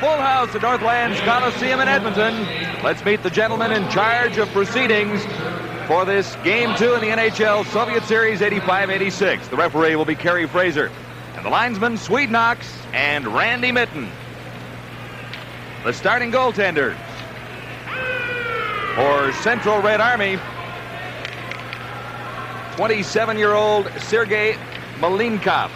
full house at Northlands Coliseum in Edmonton. Let's meet the gentleman in charge of proceedings for this Game 2 in the NHL Soviet Series 85-86. The referee will be Kerry Fraser. And the linesmen, Swede Knox and Randy Mitten. The starting goaltenders for Central Red Army, 27-year-old Sergei Malinkov.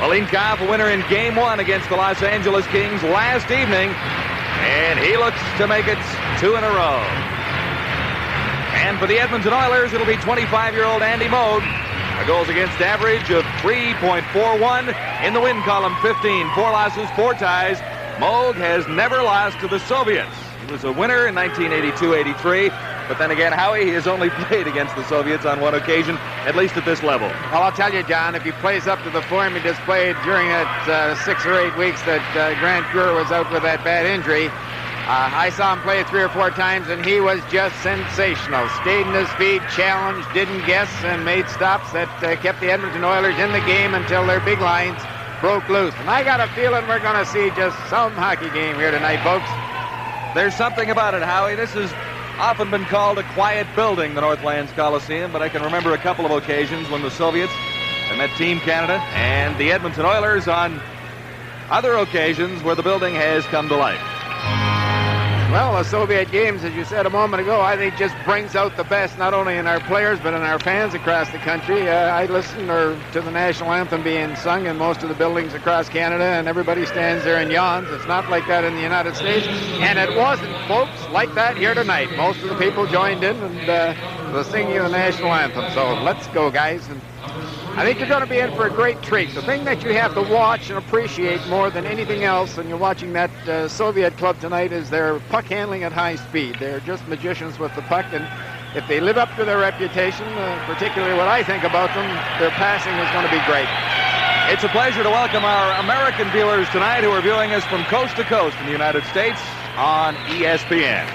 Malinkov, a winner in Game 1 against the Los Angeles Kings last evening, and he looks to make it 2 in a row. And for the Edmonton Oilers, it'll be 25-year-old Andy Moog, a goals against average of 3.41 in the win column, 15, 4 losses, 4 ties. Moog has never lost to the Soviets. He was a winner in 1982-83. But then again, Howie, he has only played against the Soviets on 1 occasion, at least at this level. Well, I'll tell you, John, if he plays up to the form he displayed during that 6 or 8 weeks that Grant Fuhrer was out with that bad injury, I saw him play 3 or 4 times, and he was just sensational. Stayed in his feet, challenged, didn't guess, and made stops that kept the Edmonton Oilers in the game until their big lines broke loose. And I got a feeling we're going to see just some hockey game here tonight, folks. There's something about it, Howie. This has often been called a quiet building, the Northlands Coliseum, but I can remember a couple of occasions when the Soviets had met Team Canada and the Edmonton Oilers on other occasions where the building has come to life. Well, the Soviet games, as you said a moment ago, I think just brings out the best, not only in our players, but in our fans across the country. I listen to the national anthem being sung in most of the buildings across Canada, and everybody stands there and yawns. It's not like that in the United States, and it wasn't, folks, like that here tonight. Most of the people joined in and the singing of the national anthem. So let's go, guys. And I think you're going to be in for a great treat. The thing that you have to watch and appreciate more than anything else when you're watching that Soviet club tonight is their puck handling at high speed. They're just magicians with the puck, and if they live up to their reputation, particularly what I think about them, their passing is going to be great. It's a pleasure to welcome our American viewers tonight who are viewing us from coast to coast in the United States on ESPN.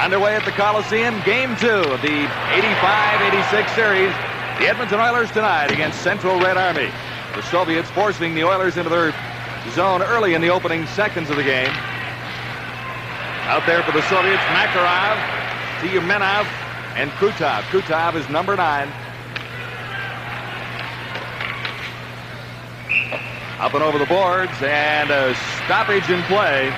Underway at the Coliseum, Game 2 of the 85-86 series. The Edmonton Oilers tonight against Central Red Army. The Soviets forcing the Oilers into their zone early in the opening seconds of the game. Out there for the Soviets, Makarov, Tiyumenov, and Krutov. Krutov is number 9. Up and over the boards, and a stoppage in play.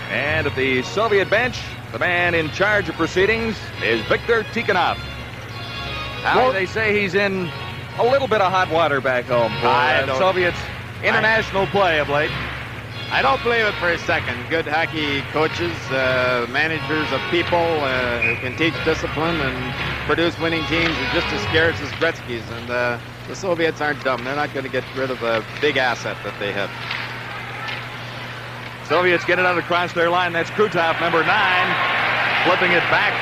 And at the Soviet bench, the man in charge of proceedings is Viktor Tikhonov. How they say he's in a little bit of hot water back home for Soviets international play of late. I don't believe it for a second. Good hockey coaches, managers of people who can teach discipline and produce winning teams are just as scarce as Gretzky's. And the Soviets aren't dumb. They're not going to get rid of a big asset that they have. Soviets get it out across their line. That's Krutov, number 9, flipping it back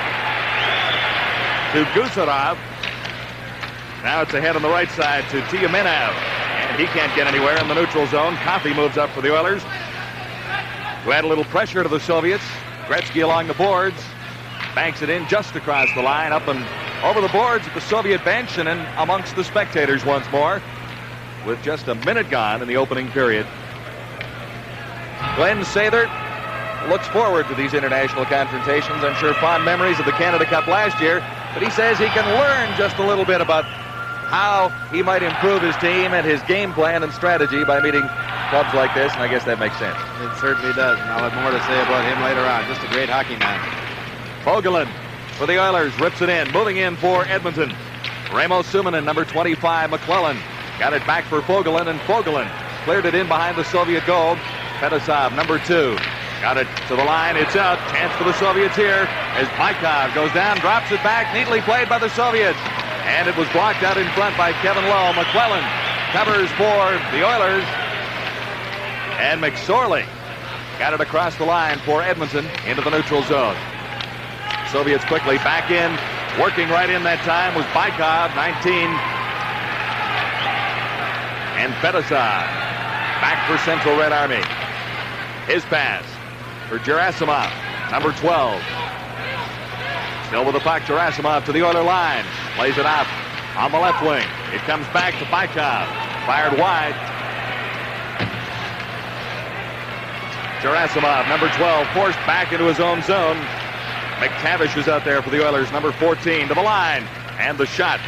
to Gusarov. Now it's ahead on the right side to Tiyumenov, and he can't get anywhere in the neutral zone. Coffey moves up for the Oilers to add a little pressure to the Soviets. Gretzky along the boards, banks it in just across the line, up and over the boards at the Soviet bench, and then amongst the spectators once more with just a minute gone in the opening period. Glenn Sather looks forward to these international confrontations. I'm sure fond memories of the Canada Cup last year, but he says he can learn just a little bit about how he might improve his team and his game plan and strategy by meeting clubs like this, and I guess that makes sense. It certainly does, and I'll have more to say about him later on. Just a great hockey man. Fogelin for the Oilers, rips it in, moving in for Edmonton. Ramo Suminen, number 25, McClellan, got it back for Fogelin, and Fogelin cleared it in behind the Soviet goal. Fedosov, number 2, got it to the line. It's out. Chance for the Soviets here as Baikov goes down, drops it back. Neatly played by the Soviets. And it was blocked out in front by Kevin Lowe. McClellan covers for the Oilers. And McSorley got it across the line for Edmonton into the neutral zone. Soviets quickly back in. Working right in that time was Baikov, 19. And Fedosov back for Central Red Army. His pass for Gerasimov, number 12. Still with the puck, Gerasimov to the Oiler line. Plays it out on the left wing. It comes back to Bykov. Fired wide. Gerasimov, number 12, forced back into his own zone. McTavish is out there for the Oilers, number 14, to the line. And the shot.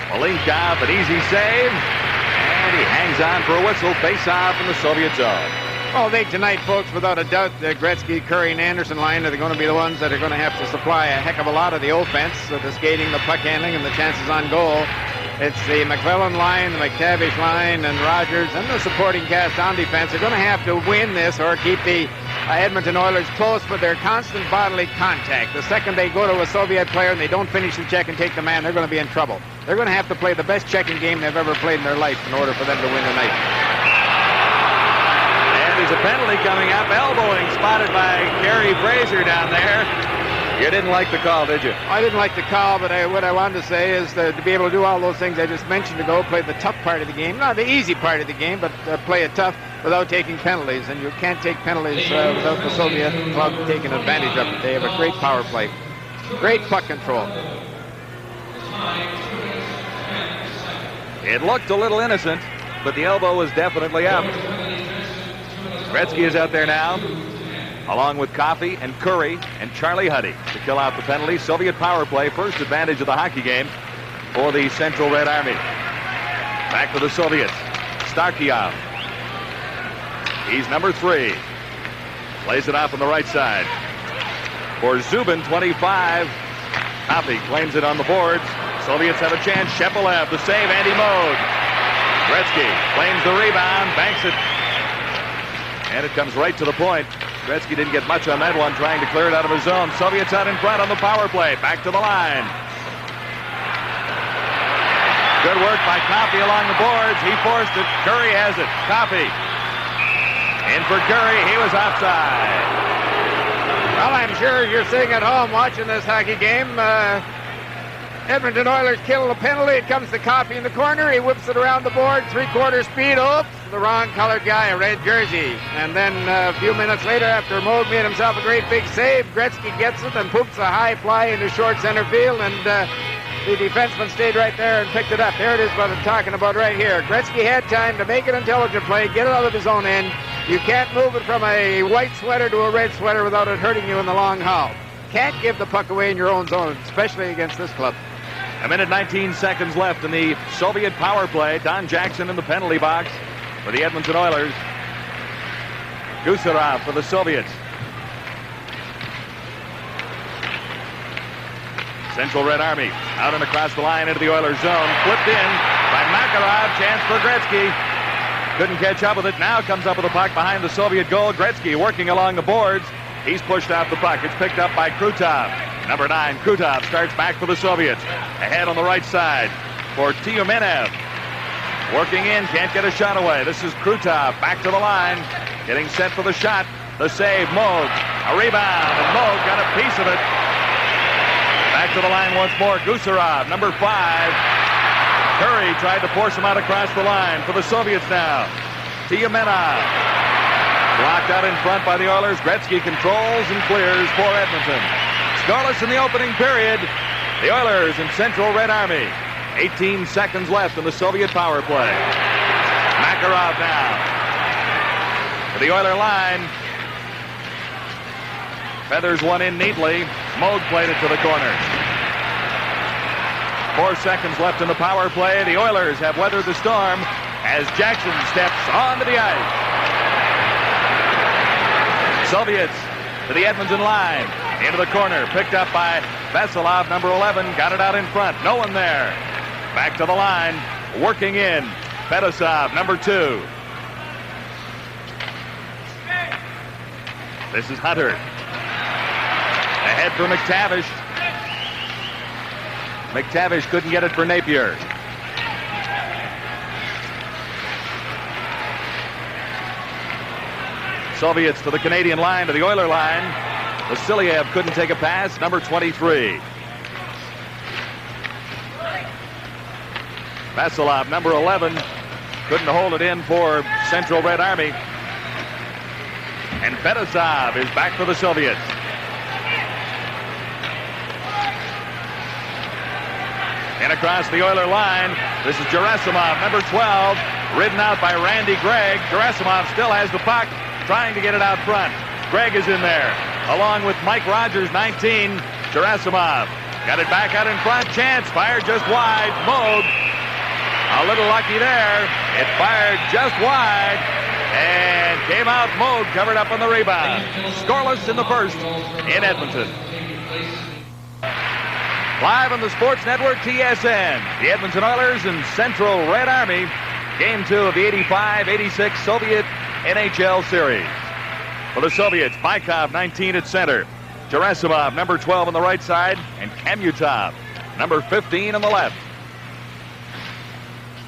Malinkov, an easy save. And he hangs on for a whistle. Face-off in the Soviet zone. Well, they tonight, folks, without a doubt, the Gretzky, Curry, and Anderson line are going to be the ones that are going to have to supply a heck of a lot of the offense, the skating, the puck handling, and the chances on goal. It's the McClellan line, the McTavish line, and Rogers, and the supporting cast on defense are going to have to win this or keep the Edmonton Oilers close with their constant bodily contact. The second they go to a Soviet player and they don't finish the check and take the man, they're going to be in trouble. They're going to have to play the best checking game they've ever played in their life in order for them to win tonight. There's a penalty coming up. Elbowing spotted by Gary Fraser down there. You didn't like the call, did you? I didn't like the call, but what I wanted to say is to be able to do all those things I just mentioned to go play the tough part of the game. Not the easy part of the game, but play it tough without taking penalties. And you can't take penalties without the Soviet club taking advantage of it. They have a great power play. Great puck control. It looked a little innocent, but the elbow was definitely up. Gretzky is out there now, along with Coffey and Curry and Charlie Huddy to kill out the penalty. Soviet power play, first advantage of the hockey game for the Central Red Army. Back to the Soviets. Starkiev. He's number 3. Plays it off on the right side. For Zubin, 25. Coffey claims it on the boards. Soviets have a chance. Shepelev, the save, Andy Moog. Gretzky claims the rebound, banks it. And it comes right to the point. Gretzky didn't get much on that one, trying to clear it out of his zone. Soviets out in front on the power play. Back to the line. Good work by Coffey along the boards. He forced it. Curry has it. Coffey. In for Curry. He was offside. Well, I'm sure you're sitting at home watching this hockey game. Edmonton Oilers kill the penalty. It comes to Coffey in the corner. He whips it around the board. 3/4 speed. Oops. The wrong colored guy, a red jersey. And then a few minutes later, after Moog made himself a great big save, Gretzky gets it and poops a high fly into short center field. And the defenseman stayed right there and picked it up. There it is, what I'm talking about right here. Gretzky had time to make an intelligent play, get it out of his own end. You can't move it from a white sweater to a red sweater without it hurting you in the long haul. Can't give the puck away in your own zone, especially against this club. A minute 19 seconds left in the Soviet power play. Don Jackson in the penalty box for the Edmonton Oilers. Gusarov for the Soviets. Central Red Army out and across the line into the Oilers zone. Flipped in by Makarov. Chance for Gretzky. Couldn't catch up with it. Now comes up with the puck behind the Soviet goal. Gretzky working along the boards. He's pushed out the puck. It's picked up by Krutov. Number 9, Krutov starts back for the Soviets. Ahead on the right side for Tiumenev. Working in, can't get a shot away. This is Krutov back to the line. Getting set for the shot. The save, Moog. A rebound, and Moog got a piece of it. Back to the line once more, Gusarov, number 5. Curry tried to force him out across the line for the Soviets now. Tiumenev. Blocked out in front by the Oilers. Gretzky controls and clears for Edmonton. Scoreless in the opening period. The Oilers in Central Red Army. 18 seconds left in the Soviet power play. Makarov now. For the Oiler line. Feathers one in neatly. Moog played it to the corner. 4 seconds left in the power play. The Oilers have weathered the storm as Jackson steps onto the ice. Soviets to the Edmonton line. Into the corner. Picked up by Veselov, number 11. Got it out in front. No one there. Back to the line. Working in. Fedosov, number 2. This is Hunter. Ahead for McTavish. McTavish couldn't get it for Napier. Soviets to the Canadian line, to the Oiler line. Vasiliev couldn't take a pass, number 23. Vasilov, number 11, couldn't hold it in for Central Red Army. And Fedosov is back for the Soviets. In across the Oiler line. This is Gerasimov, number 12, ridden out by Randy Gregg. Gerasimov still has the puck, trying to get it out front. Gregg is in there, along with Mike Rogers, 19. Gerasimov got it back out in front. Chance fired just wide. Moog, a little lucky there. It fired just wide and came out. Moog covered up on the rebound. Scoreless in the first in Edmonton. Live on the Sports Network TSN, the Edmonton Oilers and Central Red Army. Game 2 of the 85-86 Soviet NHL Series. For the Soviets, Bykov, 19 at center. Gerasimov, number 12 on the right side, and Kamutov, number 15 on the left.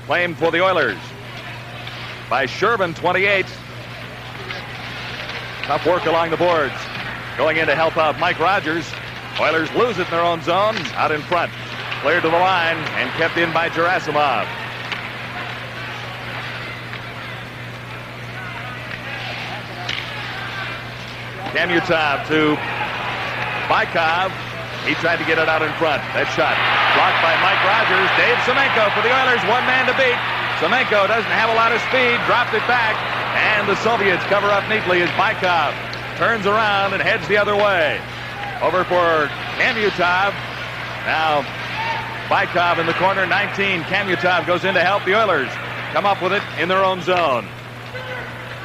Claimed for the Oilers by Shervin, 28. Tough work along the boards. Going in to help out Mike Rogers. Oilers lose it in their own zone, out in front. Cleared to the line and kept in by Gerasimov. Kamutov to Bykov. He tried to get it out in front. That shot blocked by Mike Rogers. Dave Semenko for the Oilers, one man to beat. Semenko doesn't have a lot of speed, dropped it back, and the Soviets cover up neatly as Bykov turns around and heads the other way. Over for Kamutov. Now Bykov in the corner, 19. Kamutov goes in to help the Oilers come up with it in their own zone.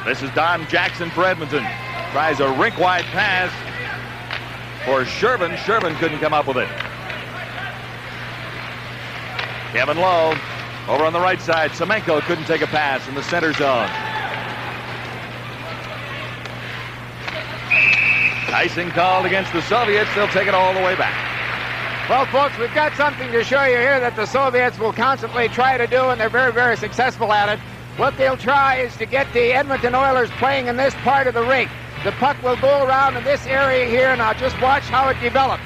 This is Don Jackson for Edmonton. Tries a rink-wide pass for Shervin. Shervin couldn't come up with it. Kevin Lowe over on the right side. Semenko couldn't take a pass in the center zone. Icing called against the Soviets. They'll take it all the way back. Well, folks, we've got something to show you here that the Soviets will constantly try to do, and they're very, very successful at it. What they'll try is to get the Edmonton Oilers playing in this part of the rink. The puck will go around in this area here. Now just watch how it develops.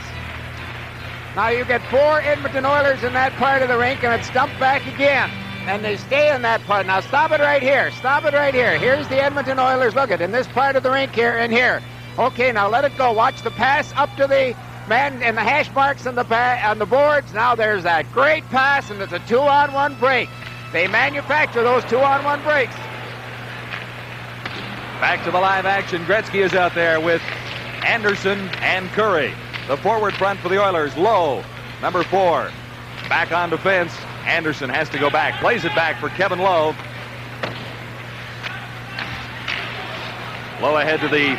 Now you get 4 Edmonton Oilers in that part of the rink, and it's dumped back again. And they stay in that part. Now stop it right here. Stop it right here. Here's the Edmonton Oilers. Look at it in this part of the rink here and here. Okay, now let it go. Watch the pass up to the man and the hash marks on the boards. Now there's that great pass, and it's a 2-on-1 break. They manufacture those 2-on-1 breaks. Back to the live action. Gretzky is out there with Anderson and Curry. The forward front for the Oilers, Lowe, number 4. Back on defense. Anderson has to go back. Plays it back for Kevin Lowe. Lowe ahead to the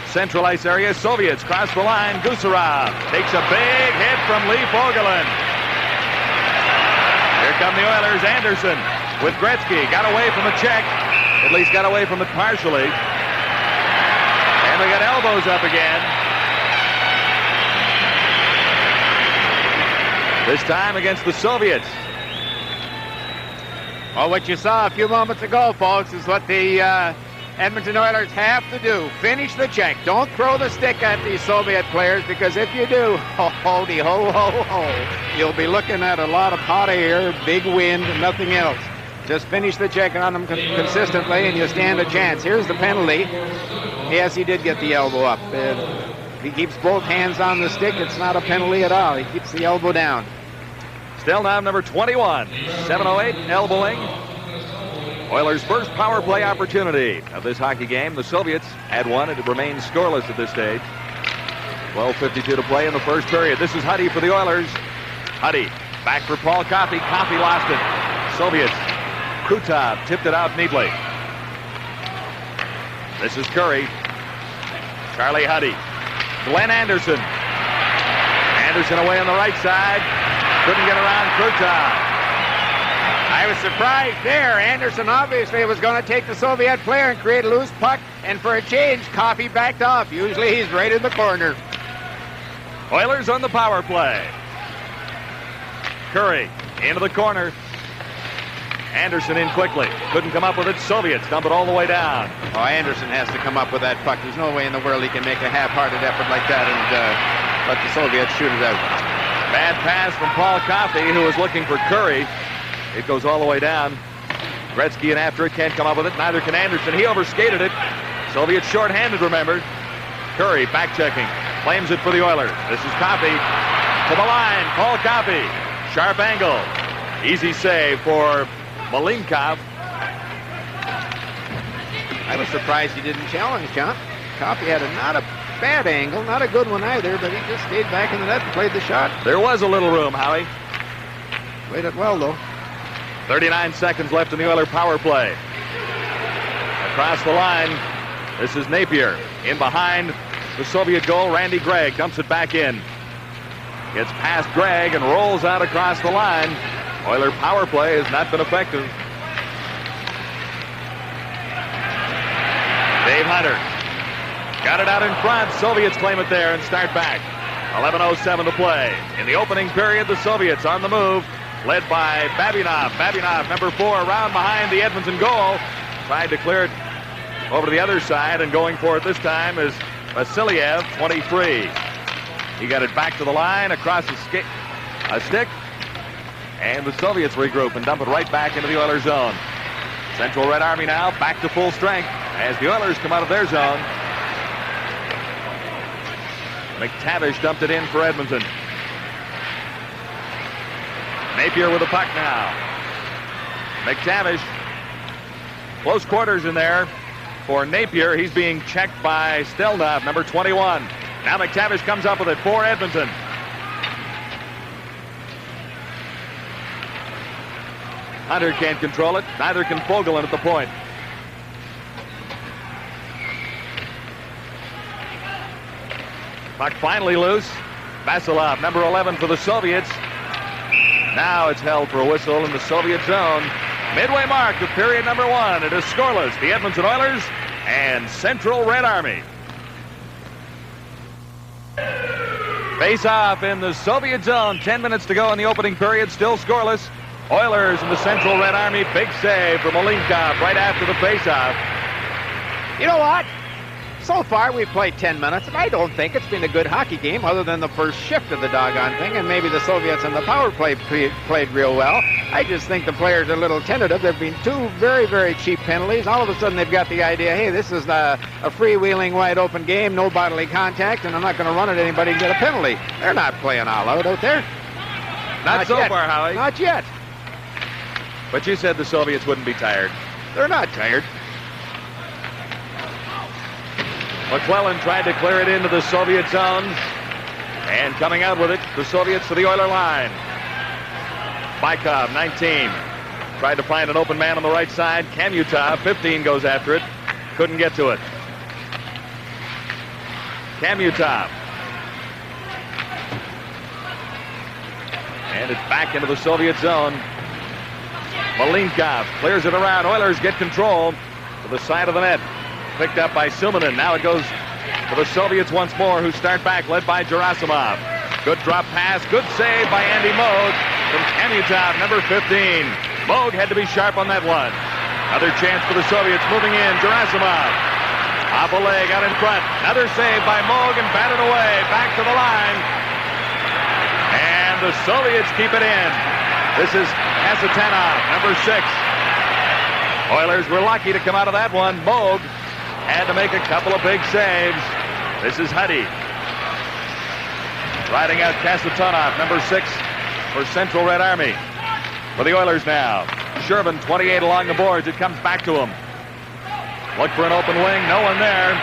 central ice area. Soviets cross the line. Gusarov takes a big hit from Lee Fogelin. Here come the Oilers. Anderson with Gretzky. Got away from a check. At least got away from it partially. And they got elbows up again. This time against the Soviets. Well, what you saw a few moments ago, folks, is what the Edmonton Oilers have to do. Finish the check. Don't throw the stick at these Soviet players, because if you do, ho-ho-de, ho-ho-ho, you'll be looking at a lot of hot air, big wind, and nothing else. Just finish the check on them consistently, and you stand a chance. Here's the penalty. Yes, he did get the elbow up. If he keeps both hands on the stick, it's not a penalty at all. He keeps the elbow down. Still now number 21. 7:08 elbowing. Oilers' first power play opportunity of this hockey game. The Soviets had one, and it remains scoreless at this stage. 12:52 to play in the first period. This is Huddy for the Oilers. Huddy back for Paul Coffey. Coffey lost it. Soviets. Krutov tipped it out neatly. This is Curry. Charlie Huddy. Glenn Anderson. Anderson away on the right side. Couldn't get around Krutov. I was surprised there. Anderson obviously was going to take the Soviet player and create a loose puck, and for a change, Coffey backed off. Usually he's right in the corner. Oilers on the power play. Curry into the corner. Anderson in quickly. Couldn't come up with it. Soviets dump it all the way down. Oh, Anderson has to come up with that puck. There's no way in the world he can make a half-hearted effort like that and let the Soviets shoot it out. Bad pass from Paul Coffey, who was looking for Curry. It goes all the way down. Gretzky in after it. Can't come up with it. Neither can Anderson. He overskated it. Soviets short-handed, remember. Curry back-checking. Claims it for the Oilers. This is Coffey to the line. Paul Coffey. Sharp angle. Easy save for Malinkov. I was surprised he didn't challenge, John. Coffey had not a bad angle, not a good one either, but he just stayed back in the net and played the shot. There was a little room, Howie. Played it well, though. 39 seconds left in the Oiler power play. Across the line, this is Napier. In behind the Soviet goal, Randy Gregg dumps it back in. Gets past Gregg and rolls out across the line. Oiler power play has not been effective. Dave Hunter got it out in front. Soviets claim it there and start back. 11:07 to play. In the opening period, the Soviets on the move, led by Babinov. Babinov, number 4, around behind the Edmonton goal. Tried to clear it over to the other side, and going for it this time is Vasiliev, 23. He got it back to the line, across a stick, and the Soviets regroup and dump it right back into the Oilers' zone. Central Red Army now back to full strength as the Oilers come out of their zone. McTavish dumped it in for Edmonton. Napier with the puck now. McTavish, close quarters in there for Napier. He's being checked by Stelnov, number 21. Now McTavish comes up with it for Edmonton. Hunter can't control it. Neither can Fogelin at the point. Puck finally loose. Vasilov, number 11 for the Soviets. Now it's held for a whistle in the Soviet zone. Midway mark of period number 1. It is scoreless. The Edmonton Oilers and Central Red Army. Face off in the Soviet zone. 10 minutes to go in the opening period. Still scoreless. Oilers and the Central Red Army. Big save from Malinkov right after the face-off. You know what? So far, we've played 10 minutes, and I don't think it's been a good hockey game other than the first shift of the doggone thing, and maybe the Soviets on the power play played real well. I just think the players are a little tentative. There have been 2 very, very cheap penalties. All of a sudden, they've got the idea, hey, this is a freewheeling, wide-open game, no bodily contact, and I'm not going to run at anybody and get a penalty. They're not playing all out there. Not so yet. far, Howie. Not yet. But you said the Soviets wouldn't be tired. They're not tired. McClellan tried to clear it into the Soviet zone. And coming out with it, the Soviets to the Oiler line. Bykov, 19. Tried to find an open man on the right side. Kamutov, 15, goes after it. Couldn't get to it. Kamutov. And it's back into the Soviet zone. Malinkov clears it around. Oilers get control to the side of the net. Picked up by Suminen. Now it goes to the Soviets once more, who start back, led by Gerasimov. Good drop pass. Good save by Andy Moog from Kamutov, number 15. Moog had to be sharp on that one. Another chance for the Soviets moving in. Gerasimov. Off a leg out in front. Another save by Moog and batted away. Back to the line. And the Soviets keep it in. This is Kasatanov, number 6. Oilers were lucky to come out of that one. Moog had to make a couple of big saves. This is Huddy. Riding out Kasatanov, number 6 for Central Red Army. For the Oilers now. Shervin, 28 along the boards. It comes back to him. Look for an open wing. No one there.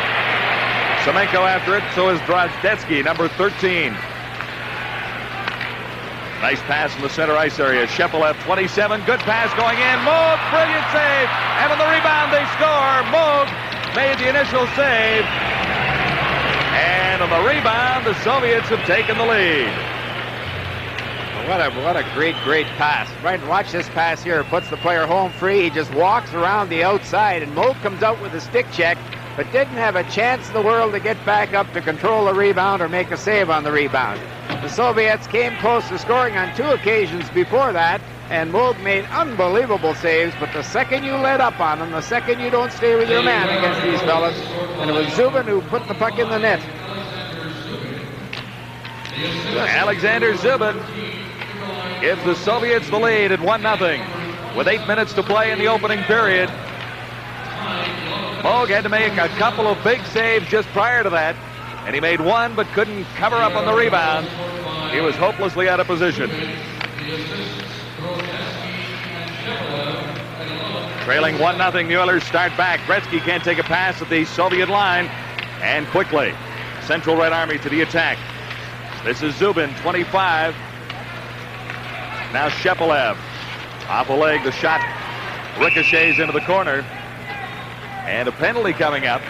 Semenko after it. So is Drozdetsky, number 13. Nice pass in the center ice area. Shepelev, 27. Good pass going in. Moog, brilliant save. And on the rebound, they score. Moog made the initial save. And on the rebound, the Soviets have taken the lead. What a great pass. Right, watch this pass here. Puts the player home free. He just walks around the outside, and Moog comes out with a stick check, but didn't have a chance in the world to get back up to control the rebound or make a save on the rebound. The Soviets came close to scoring on 2 occasions before that, and Moog made unbelievable saves, but the second you let up on them, the second you don't stay with your man against these fellas, and it was Zubin who put the puck in the net. Alexander Zubin gives the Soviets the lead at 1-0 with 8 minutes to play in the opening period. Moog had to make a couple of big saves just prior to that, and he made one but couldn't cover up on the rebound. He was hopelessly out of position. Trailing 1-0, the Oilers start back. Gretzky can't take a pass at the Soviet line. And quickly, Central Red Army to the attack. This is Zubin, 25. Now Shepelev. Off a leg, the shot ricochets into the corner. And a penalty coming up.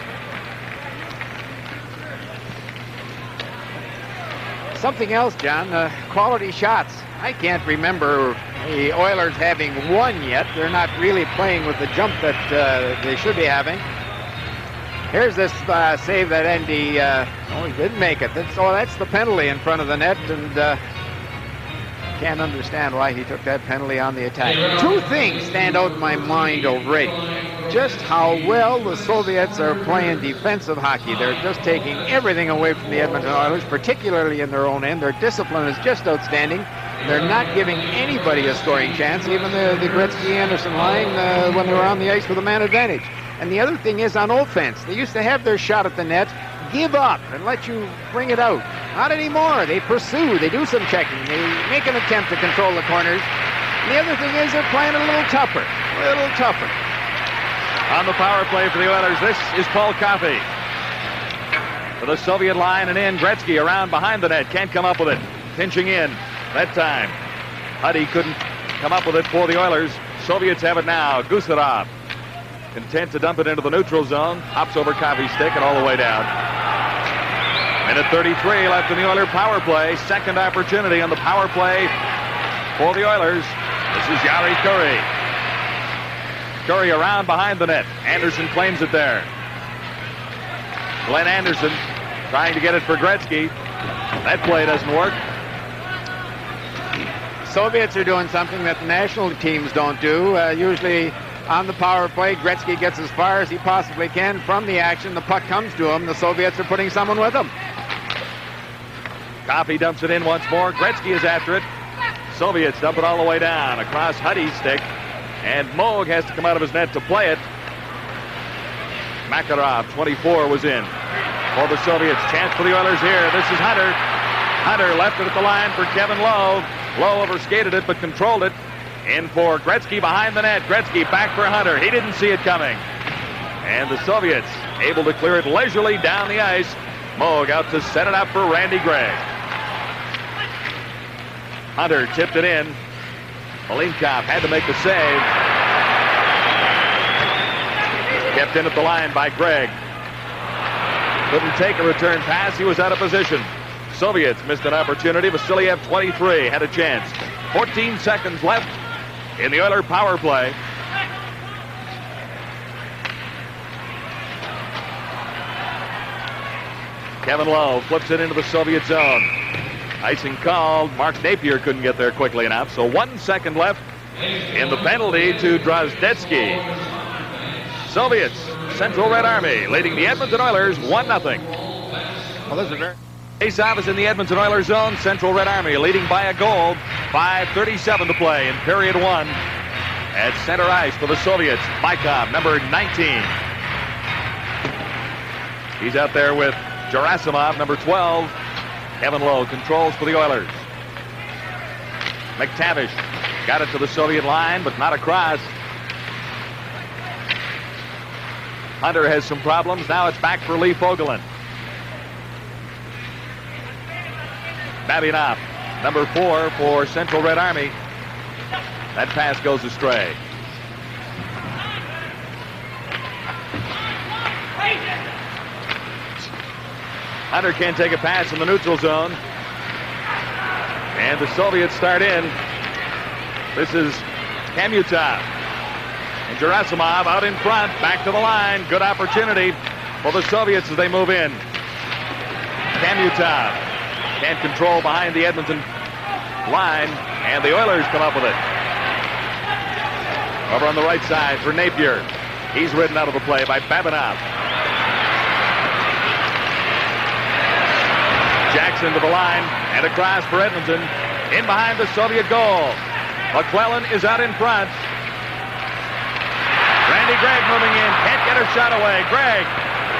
Something else, John, quality shots. I can't remember the Oilers having one yet. They're not really playing with the jump that they should be having. Here's this save that Andy, he didn't make it. That's the penalty in front of the net, and can't understand why he took that penalty on the attack. Two things stand out in my mind already. Just how well the Soviets are playing defensive hockey. They're just taking everything away from the Edmonton Oilers, particularly in their own end. Their discipline is just outstanding. They're not giving anybody a scoring chance, even the Gretzky-Anderson line when they were on the ice with a man advantage. And the other thing is on offense. They used to have their shot at the net, give up, and let you bring it out. Not anymore. They pursue. They do some checking. They make an attempt to control the corners. And the other thing is they're playing a little tougher. A little tougher. On the power play for the Oilers, this is Paul Coffey. For the Soviet line and in, Gretzky around behind the net. Can't come up with it. Pinching in that time. Huddy couldn't come up with it for the Oilers. Soviets have it now. Gusarov. Content to dump it into the neutral zone. Hops over Coffey's stick and all the way down. Minute 33 left in the Oiler power play. Second opportunity on the power play for the Oilers. This is Jari Kurri. Kurri around behind the net. Anderson claims it there. Glenn Anderson trying to get it for Gretzky. That play doesn't work. Soviets are doing something that the national teams don't do. Usually on the power play, Gretzky gets as far as he possibly can from the action. The puck comes to him. The Soviets are putting someone with him. Coffey dumps it in once more. Gretzky is after it. Soviets dump it all the way down across Huddy's stick. And Moog has to come out of his net to play it. Makarov, 24, was in for the Soviets. Chance for the Oilers here. This is Hunter. Hunter left it at the line for Kevin Lowe. Lowe overskated it but controlled it. In for Gretzky behind the net. Gretzky back for Hunter. He didn't see it coming. And the Soviets able to clear it leisurely down the ice. Moog out to set it up for Randy Gregg. Hunter tipped it in. Malinkov had to make the save. Kept in at the line by Gregg. Couldn't take a return pass. He was out of position. Soviets missed an opportunity. Vasiliev, 23, had a chance. 14 seconds left in the Oiler power play. Kevin Lowe flips it into the Soviet zone. Icing called. Mark Napier couldn't get there quickly enough. So 1 second left in the penalty to Drozdetsky. Soviets, Central Red Army, leading the Edmonton Oilers 1-0. Well, this is a very... Face-off is in the Edmonton Oilers zone. Central Red Army leading by a goal. 5:37 to play in period one. At center ice for the Soviets, Bykov, number 19. He's out there with Gerasimov, number 12. Kevin Lowe controls for the Oilers. McTavish got it to the Soviet line, but not across. Hunter has some problems. Now it's back for Lee Fogelin. Babinov, number 4 for Central Red Army. That pass goes astray. Hunter can't take a pass in the neutral zone. And the Soviets start in. This is Kamutov. And Gerasimov out in front, back to the line. Good opportunity for the Soviets as they move in. Kamutov can't control behind the Edmonton line, and the Oilers come up with it. Over on the right side for Napier. He's ridden out of the play by Babinov. Jackson to the line and across for Edmonton. In behind the Soviet goal. McClellan is out in front. Randy Gregg moving in. Can't get her shot away. Gregg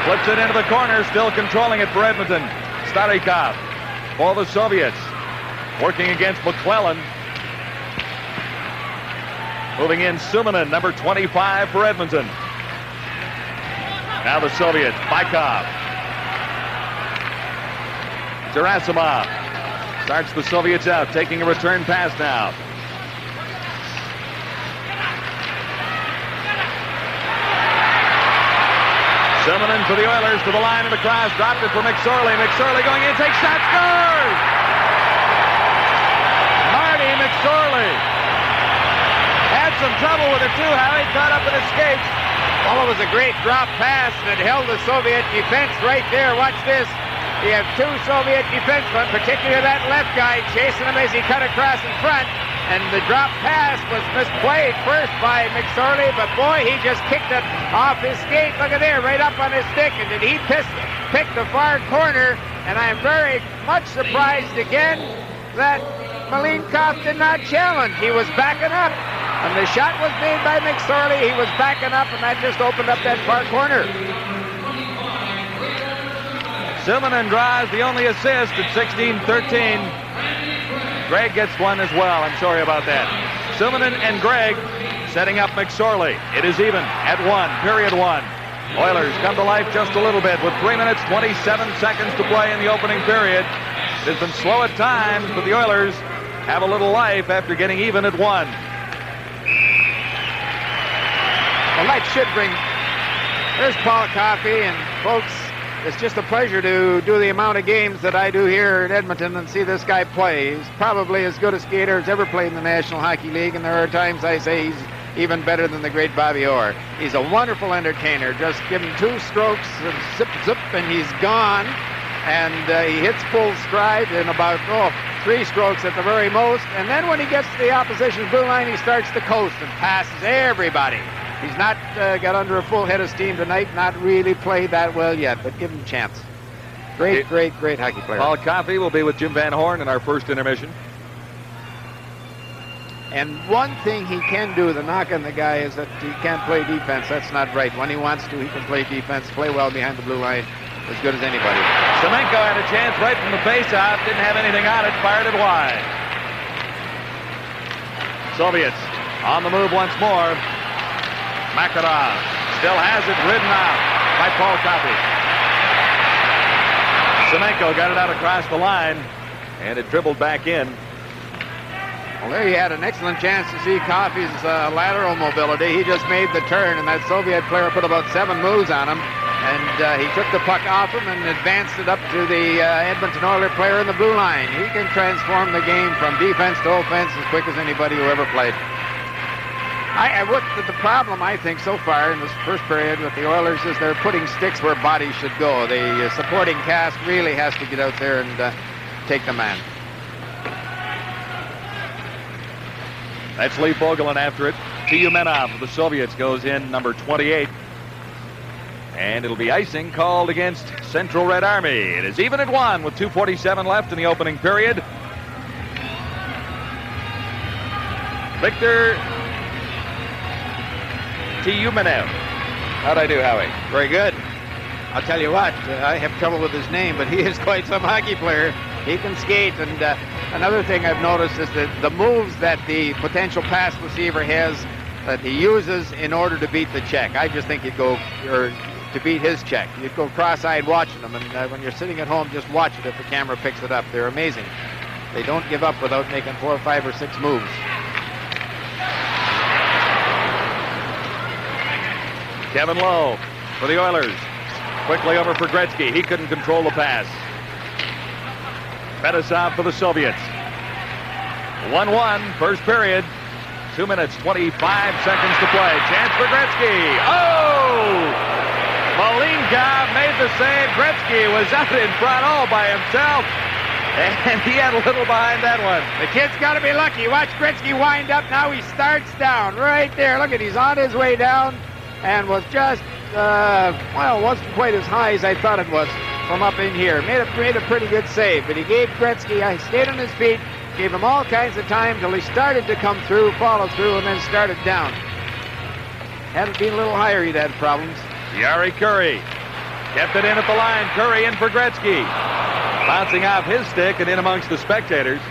flips it into the corner, still controlling it for Edmonton. Starikov for the Soviets. Working against McClellan. Moving in Suminen, number 25 for Edmonton. Now the Soviets, Bykov. Gerasimov starts the Soviets out, taking a return pass now. Suminen for the Oilers to the line of the cross, dropped it for McSorley. McSorley going in, takes shot, scores! Marty McSorley had some trouble with it too, Howie, caught up and escaped. Well, it was a great drop pass that held the Soviet defense right there. Watch this. You have two Soviet defensemen, particularly that left guy, chasing him as he cut across in front. And the drop pass was misplayed first by McSorley, but boy, he just kicked it off his skate. Look at there, right up on his stick. And did he pick the far corner? And I'm very much surprised again that Malinkov did not challenge. He was backing up. When the shot was made by McSorley, he was backing up, and that just opened up that far corner. Suminen draws the only assist at 16-13. Greg gets one as well. I'm sorry about that. Suminen and Greg setting up McSorley. It is even at 1, period 1. Oilers come to life just a little bit with 3 minutes, 27 seconds to play in the opening period. It has been slow at times, but the Oilers have a little life after getting even at 1. Well, that should bring... There's Paul Coffey, and folks, it's just a pleasure to do the amount of games that I do here in Edmonton and see this guy play. He's probably as good a skater as ever played in the National Hockey League, and there are times I say he's even better than the great Bobby Orr. He's a wonderful entertainer. Just give him 2 strokes and zip, zip, and he's gone. And he hits full stride in about 3 strokes at the very most. And then when he gets to the opposition's blue line, he starts to coast and passes everybody. He's not got under a full head of steam tonight, not really played that well yet, but give him a chance. Great hockey player. Paul Coffey will be with Jim Van Horn in our first intermission. And one thing he can do, the knock on the guy, is that he can't play defense. That's not right. When he wants to, he can play defense, play well behind the blue line, as good as anybody. Semenko had a chance right from the face-off, didn't have anything on it, fired it wide. Soviets on the move once more. Makarov still has it, ridden out by Paul Coffey. Semenko got it out across the line, and it dribbled back in. Well, there he had an excellent chance to see Coffey's lateral mobility. He just made the turn, and that Soviet player put about 7 moves on him. And he took the puck off him and advanced it up to the Edmonton Oilers player in the blue line. He can transform the game from defense to offense as quick as anybody who ever played. The problem, I think, so far in this first period with the Oilers is they're putting sticks where bodies should go. The supporting cast really has to get out there and take the man. That's Lee Fogelin after it. Tiyumenov of the Soviets goes in, number 28. And it'll be icing called against Central Red Army. It is even at 1 with 2:47 left in the opening period. Victor Tiyumenov. How'd I do, Howie? Very good. I'll tell you what, I have trouble with his name, but he is quite some hockey player. He can skate, and another thing I've noticed is that the moves that the potential pass receiver has that he uses in order to beat the check. I just think he'd go, or to beat his check. You'd go cross-eyed watching them, and when you're sitting at home, just watch it if the camera picks it up. They're amazing. They don't give up without making 4, 5, or 6 moves. Kevin Lowe for the Oilers. Quickly over for Gretzky. He couldn't control the pass. Fetisov for the Soviets. 1-1, first period. 2 minutes, 25 seconds to play. Chance for Gretzky. Oh! Malinkov made the save. Gretzky was out in front all by himself. And he had a little behind that one. The kid's got to be lucky. Watch Gretzky wind up. Now he starts down right there. Look at, he's on his way down and was just, well, wasn't quite as high as I thought it was from up in here. Made a pretty good save, but he gave Gretzky, he stayed on his feet, gave him all kinds of time till he started to come through, follow through, and then started down. Had it been a little higher, he'd had problems. Yari Curry kept it in at the line. Curry in for Gretzky. Bouncing off his stick and in amongst the spectators.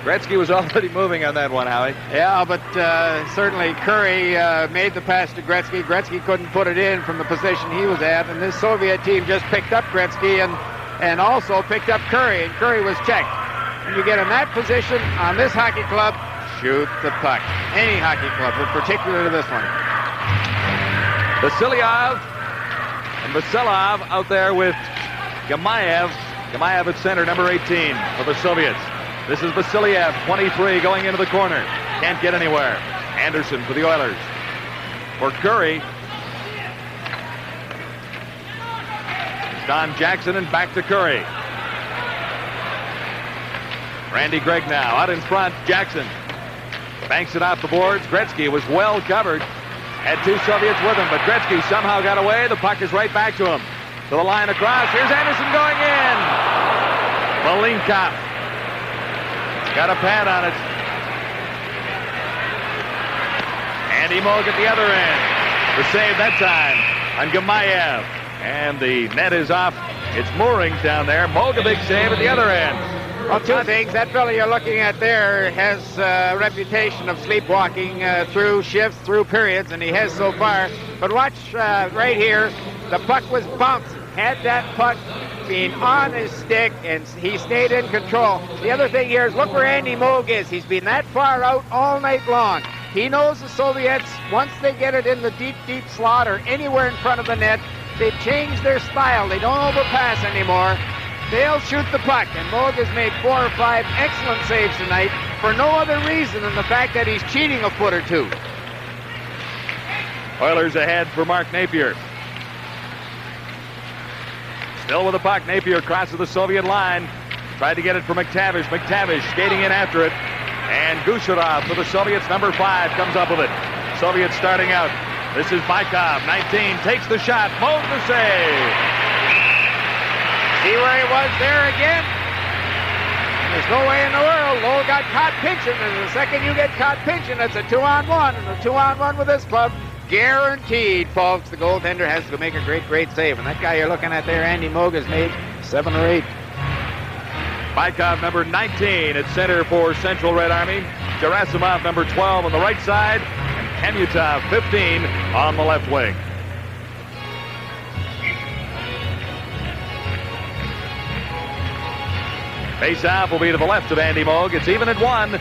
Gretzky was already moving on that one, Howie. Yeah, but certainly Curry made the pass to Gretzky. Gretzky couldn't put it in from the position he was at, and this Soviet team just picked up Gretzky and also picked up Curry, and Curry was checked. When you get in that position on this hockey club, shoot the puck. Any hockey club, but particularly this one. Vasilyev and Vasilov out there with Gamayev. Gamayev at center, number 18 for the Soviets. This is Vasilyev, 23, going into the corner. Can't get anywhere. Anderson for the Oilers. For Curry. Don Jackson and back to Curry. Randy Gregg now out in front. Jackson banks it off the boards. Gretzky was well covered. Had two Soviets with him, but Gretzky somehow got away. The puck is right back to him. To the line across. Here's Anderson going in. Malinkov got a pad on it. Andy Moog at the other end. The save that time on Gamayev. And the net is off. It's moorings down there. Moog a big save at the other end. Well, two things. That fellow you're looking at there has a reputation of sleepwalking through shifts, through periods, and he has so far. But watch right here. The puck was bouncing. Had that puck been on his stick, and he stayed in control. The other thing here is look where Andy Moog is. He's been that far out all night long. He knows the Soviets, once they get it in the deep, deep slot or anywhere in front of the net, they change their style. They don't overpass anymore. They'll shoot the puck, and Moog has made 4 or 5 excellent saves tonight for no other reason than the fact that he's cheating a foot or two. Oilers ahead for Mark Napier. Still with the puck, Napier crosses the Soviet line. Tried to get it for McTavish. McTavish skating in after it. And Gusharov for the Soviets, number 5, comes up with it. Soviets starting out. This is Bykov, 19, takes the shot. Moog the save. See where he was there again? There's no way in the world. Lowell got caught pinching, and the second you get caught pinching, it's a 2-on-1. And a 2-on-1 with this club, guaranteed, folks. The goaltender has to make a great, great save. And that guy you're looking at there, Andy Moog, has made 7 or 8. Bykov, number 19 at center for Central Red Army. Gerasimov, number 12 on the right side. And Kamutov, 15 on the left wing. Face-off will be to the left of Andy Moog. It's even at 1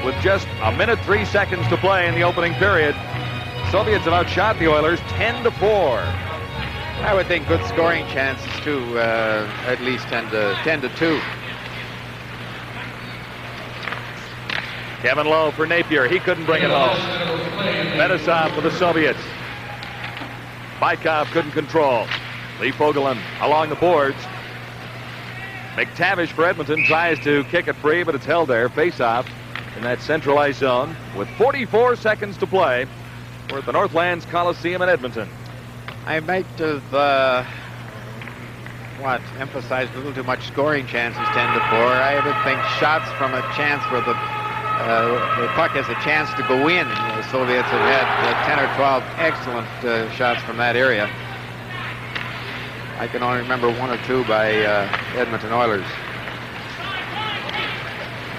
with just a minute 3 seconds to play in the opening period. Soviets have outshot the Oilers 10-4. I would think good scoring chances too, at least 10-2. Kevin Lowe for Napier. He couldn't bring it home. Fetisov for the Soviets. Bykov couldn't control. Lee Fogelin along the boards. McTavish for Edmonton tries to kick it free, but it's held there. Face-off in that central ice zone with 44 seconds to play. We're at the Northlands Coliseum in Edmonton. I might have, emphasized a little too much scoring chances, 10-4. I would think shots from a chance where the puck has a chance to go in. The Soviets have had 10 or 12 excellent shots from that area. I can only remember 1 or 2 by Edmonton Oilers.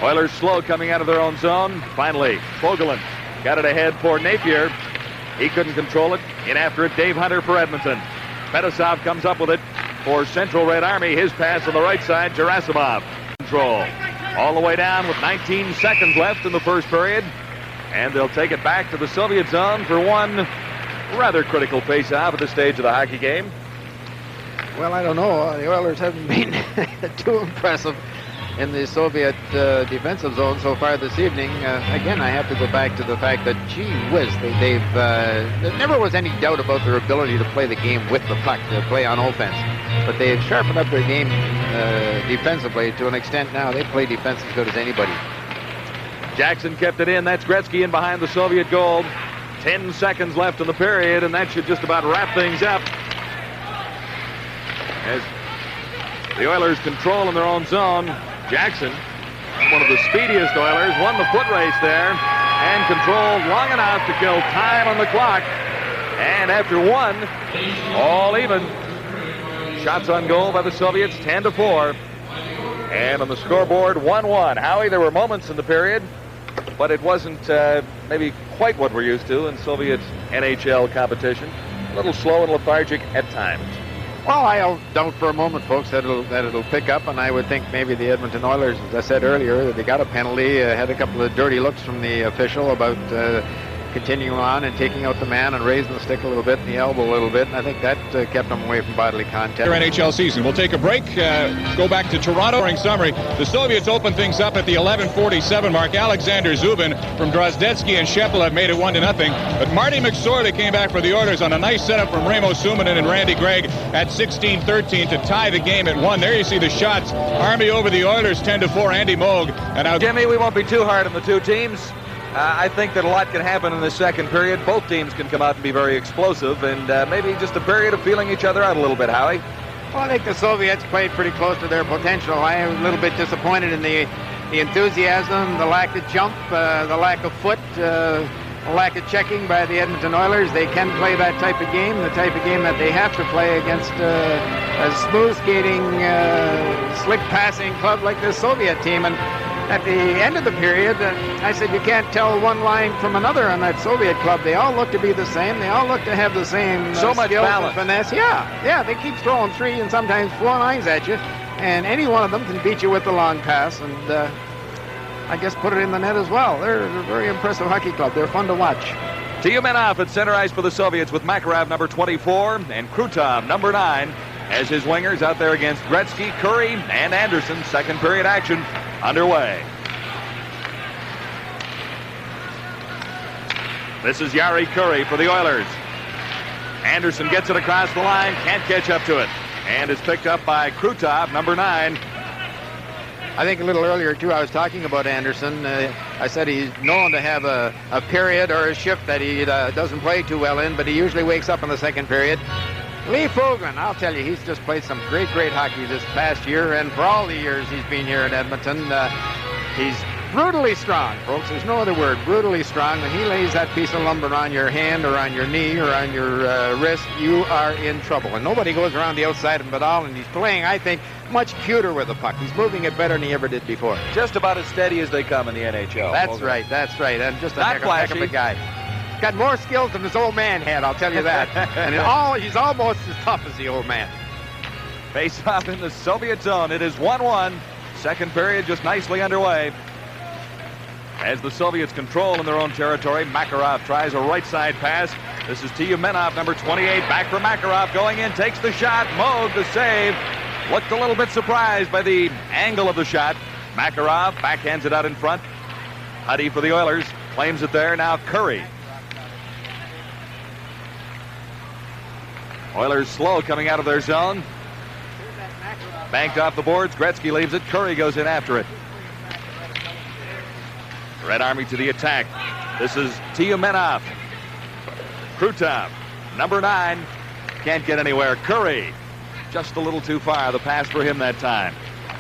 Oilers slow coming out of their own zone. Finally, Fogelin got it ahead for Napier. He couldn't control it. In after it, Dave Hunter for Edmonton. Fetisov comes up with it for Central Red Army. His pass on the right side, Gerasimov. Control. All the way down with 19 seconds left in the first period. And they'll take it back to the Soviet zone for one rather critical face-off at this stage of the hockey game. Well, I don't know. The Oilers haven't been too impressive in the Soviet defensive zone so far this evening. Again, I have to go back to the fact that, gee whiz, there never was any doubt about their ability to play the game with the puck, to play on offense. But they've sharpened up their game defensively to an extent now. They play defense as good as anybody. Jackson kept it in. That's Gretzky in behind the Soviet goal. 10 seconds left in the period, and that should just about wrap things up. As the Oilers control in their own zone, Jackson, one of the speediest Oilers, won the foot race there and controlled long enough to kill time on the clock. And after 1, all even. Shots on goal by the Soviets, 10-4. And on the scoreboard, 1-1. Howie, there were moments in the period, but it wasn't maybe quite what we're used to in Soviet NHL competition. A little slow and lethargic at times. Well, I doubt for a moment, folks, that it'll pick up, and I would think maybe the Edmonton Oilers, as I said earlier, that they got a penalty, had a couple of dirty looks from the official about continuing on and taking out the man and raising the stick a little bit and the elbow a little bit, and I think that kept them away from bodily contact. Their NHL season. We'll take a break, go back to Toronto. During summary, the Soviets open things up at the 11:47 mark. Alexander Zubin from Drozdetsky and Sheppel have made it 1-0, but Marty McSorley came back for the Oilers on a nice setup from Remo Suominen and Randy Gregg at 16-13 to tie the game at 1. There you see the shots. Army over the Oilers 10-4. Andy Moog. And now Jimmy, we won't be too hard on the two teams. I think that a lot can happen in the second period. Both teams can come out and be very explosive, and maybe just a period of feeling each other out a little bit, Howie. Well, I think the Soviets played pretty close to their potential. I am a little bit disappointed in the enthusiasm, the lack of jump, the lack of foot, the lack of checking by the Edmonton Oilers. They can play that type of game, the type of game that they have to play against a smooth skating, slick passing club like this Soviet team. And at the end of the period, I said you can't tell one line from another on that Soviet club. They all look to be the same. They all look to have the same so much skills balance. and finesse. Yeah, they keep throwing 3 and sometimes 4 lines at you, and any one of them can beat you with the long pass, and I guess put it in the net as well. They're a very impressive hockey club. They're fun to watch. Tiyumenov at center ice for the Soviets with Makarov number 24 and Krutov number 9 as his wingers out there against Gretzky, Curry, and Anderson. Second period action underway. This is Yari Curry for the Oilers. Anderson gets it across the line, can't catch up to it, and is picked up by Krutov, number 9. I think a little earlier, too, I was talking about Anderson. I said he's known to have a period or a shift that he doesn't play too well in, but he usually wakes up in the second period. Lee Fogren, I'll tell you, he's just played some great hockey this past year, and for all the years he's been here in Edmonton. He's brutally strong, folks. There's no other word. Brutally strong. When he lays that piece of lumber on your hand or on your knee or on your wrist, you are in trouble. And nobody goes around the outside of him at all, and he's playing, I think, much cuter with the puck. He's moving it better than he ever did before. Just about as steady as they come in the NHL. That's right. And just a heck of a guy. Got more skills than his old man had, I'll tell you that. And he's almost as tough as the old man. Face off in the Soviet zone. It is 1-1. Second period just nicely underway. As the Soviets control in their own territory, Makarov tries a right side pass. This is Tiyumenov, number 28, back for Makarov, going in, takes the shot. Moog the save. Looked a little bit surprised by the angle of the shot. Makarov backhands it out in front. Huddy for the Oilers, claims it there. Now Curry. Oilers slow coming out of their zone. Banked off the boards. Gretzky leaves it. Curry goes in after it. Red Army to the attack. This is Tiyumenov. Krutov, number 9. Can't get anywhere. Curry, just a little too far. The pass for him that time.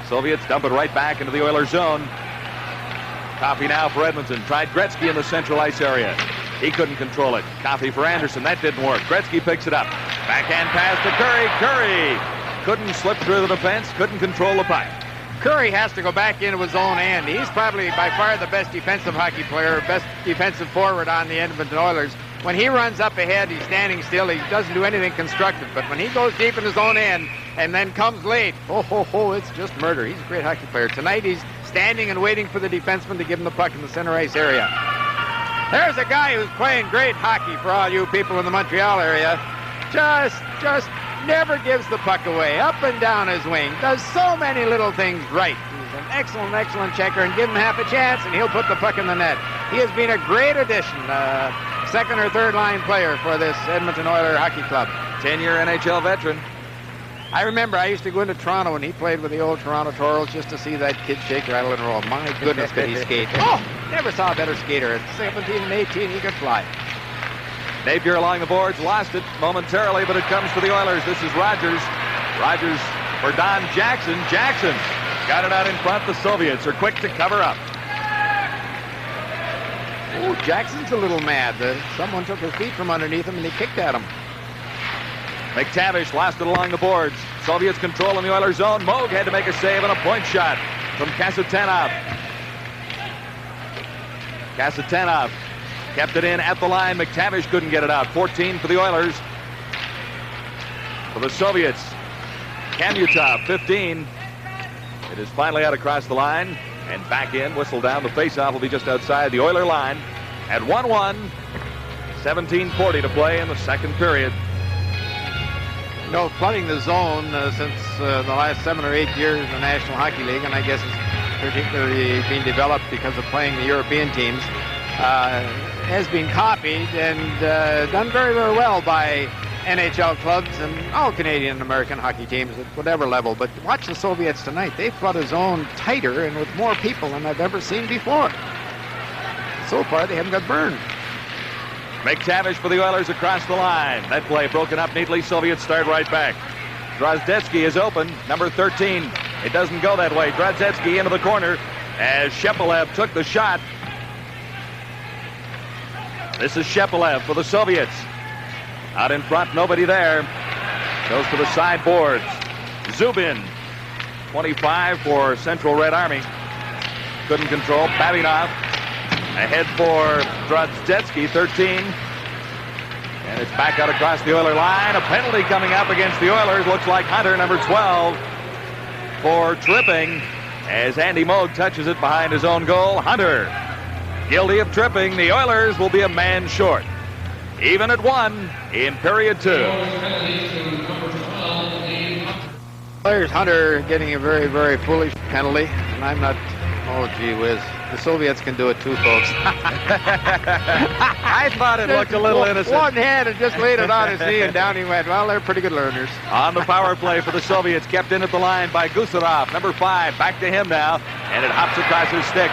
Soviets dump it right back into the Oilers zone. Coffey now for Edmonton. Tried Gretzky in the central ice area. He couldn't control it. Coffey for Anderson. That didn't work. Gretzky picks it up. Backhand pass to Curry. Curry couldn't slip through the defense. Couldn't control the puck. Curry has to go back into his own end. He's probably by far the best defensive hockey player, best defensive forward on the Edmonton Oilers. When he runs up ahead, he's standing still. He doesn't do anything constructive. But when he goes deep in his own end and then comes late, it's just murder. He's a great hockey player. Tonight he's standing and waiting for the defenseman to give him the puck in the center ice area. There's a guy who's playing great hockey for all you people in the Montreal area. Just never gives the puck away. Up and down his wing. Does so many little things right. He's an excellent checker, and give him half a chance and he'll put the puck in the net. He has been a great addition. Second or third line player for this Edmonton Oilers hockey club. 10-year NHL veteran. I remember I used to go into Toronto when he played with the old Toronto Toros just to see that kid shake, rattle, and roll. My goodness, could he skate. Never saw a better skater. At 17 and 18, he could fly. Napier along the boards, lost it momentarily, but it comes to the Oilers. This is Rogers. Rogers for Don Jackson. Jackson got it out in front. The Soviets are quick to cover up. Oh, Jackson's a little mad. Someone took his feet from underneath him and he kicked at him. McTavish lost it along the boards. Soviets control in the Oilers zone. Moog had to make a save on a point shot from Kasatanov. Kasatanov kept it in at the line. McTavish couldn't get it out. 14 for the Oilers. For the Soviets, Kamutov, 15. It is finally out across the line and back in. Whistle down. The faceoff will be just outside the Oiler line at 1-1. 17:40 to play in the second period. You know, flooding the zone since the last 7 or 8 years in the National Hockey League, and I guess it's particularly being developed because of playing the European teams, has been copied and done very, very well by NHL clubs and all Canadian and American hockey teams at whatever level. But watch the Soviets tonight. They flood a zone tighter and with more people than I've ever seen before. So far, they haven't got burned. McTavish for the Oilers across the line. That play broken up neatly. Soviets start right back. Drozdetsky is open, number 13. It doesn't go that way. Drozdetsky into the corner as Shepelev took the shot. This is Shepelev for the Soviets. Out in front, nobody there. Goes to the sideboards. Zubin, 25 for Central Red Army. Couldn't control. Babinov ahead for Drozdetsky, 13. And it's back out across the Oiler line. A penalty coming up against the Oilers. Looks like Hunter, number 12, for tripping as Andy Moog touches it behind his own goal. Hunter, guilty of tripping. The Oilers will be a man short. Even at 1 in period 2. Players Hunter getting a very, very foolish penalty, and I'm not. Oh, gee whiz. The Soviets can do it too, folks. I thought it looked a little innocent. One hand and just laid it on his knee, and down he went. Well, they're pretty good learners. On the power play for the Soviets, kept in at the line by Gusarov, number 5. Back to him now, and it hops across his stick.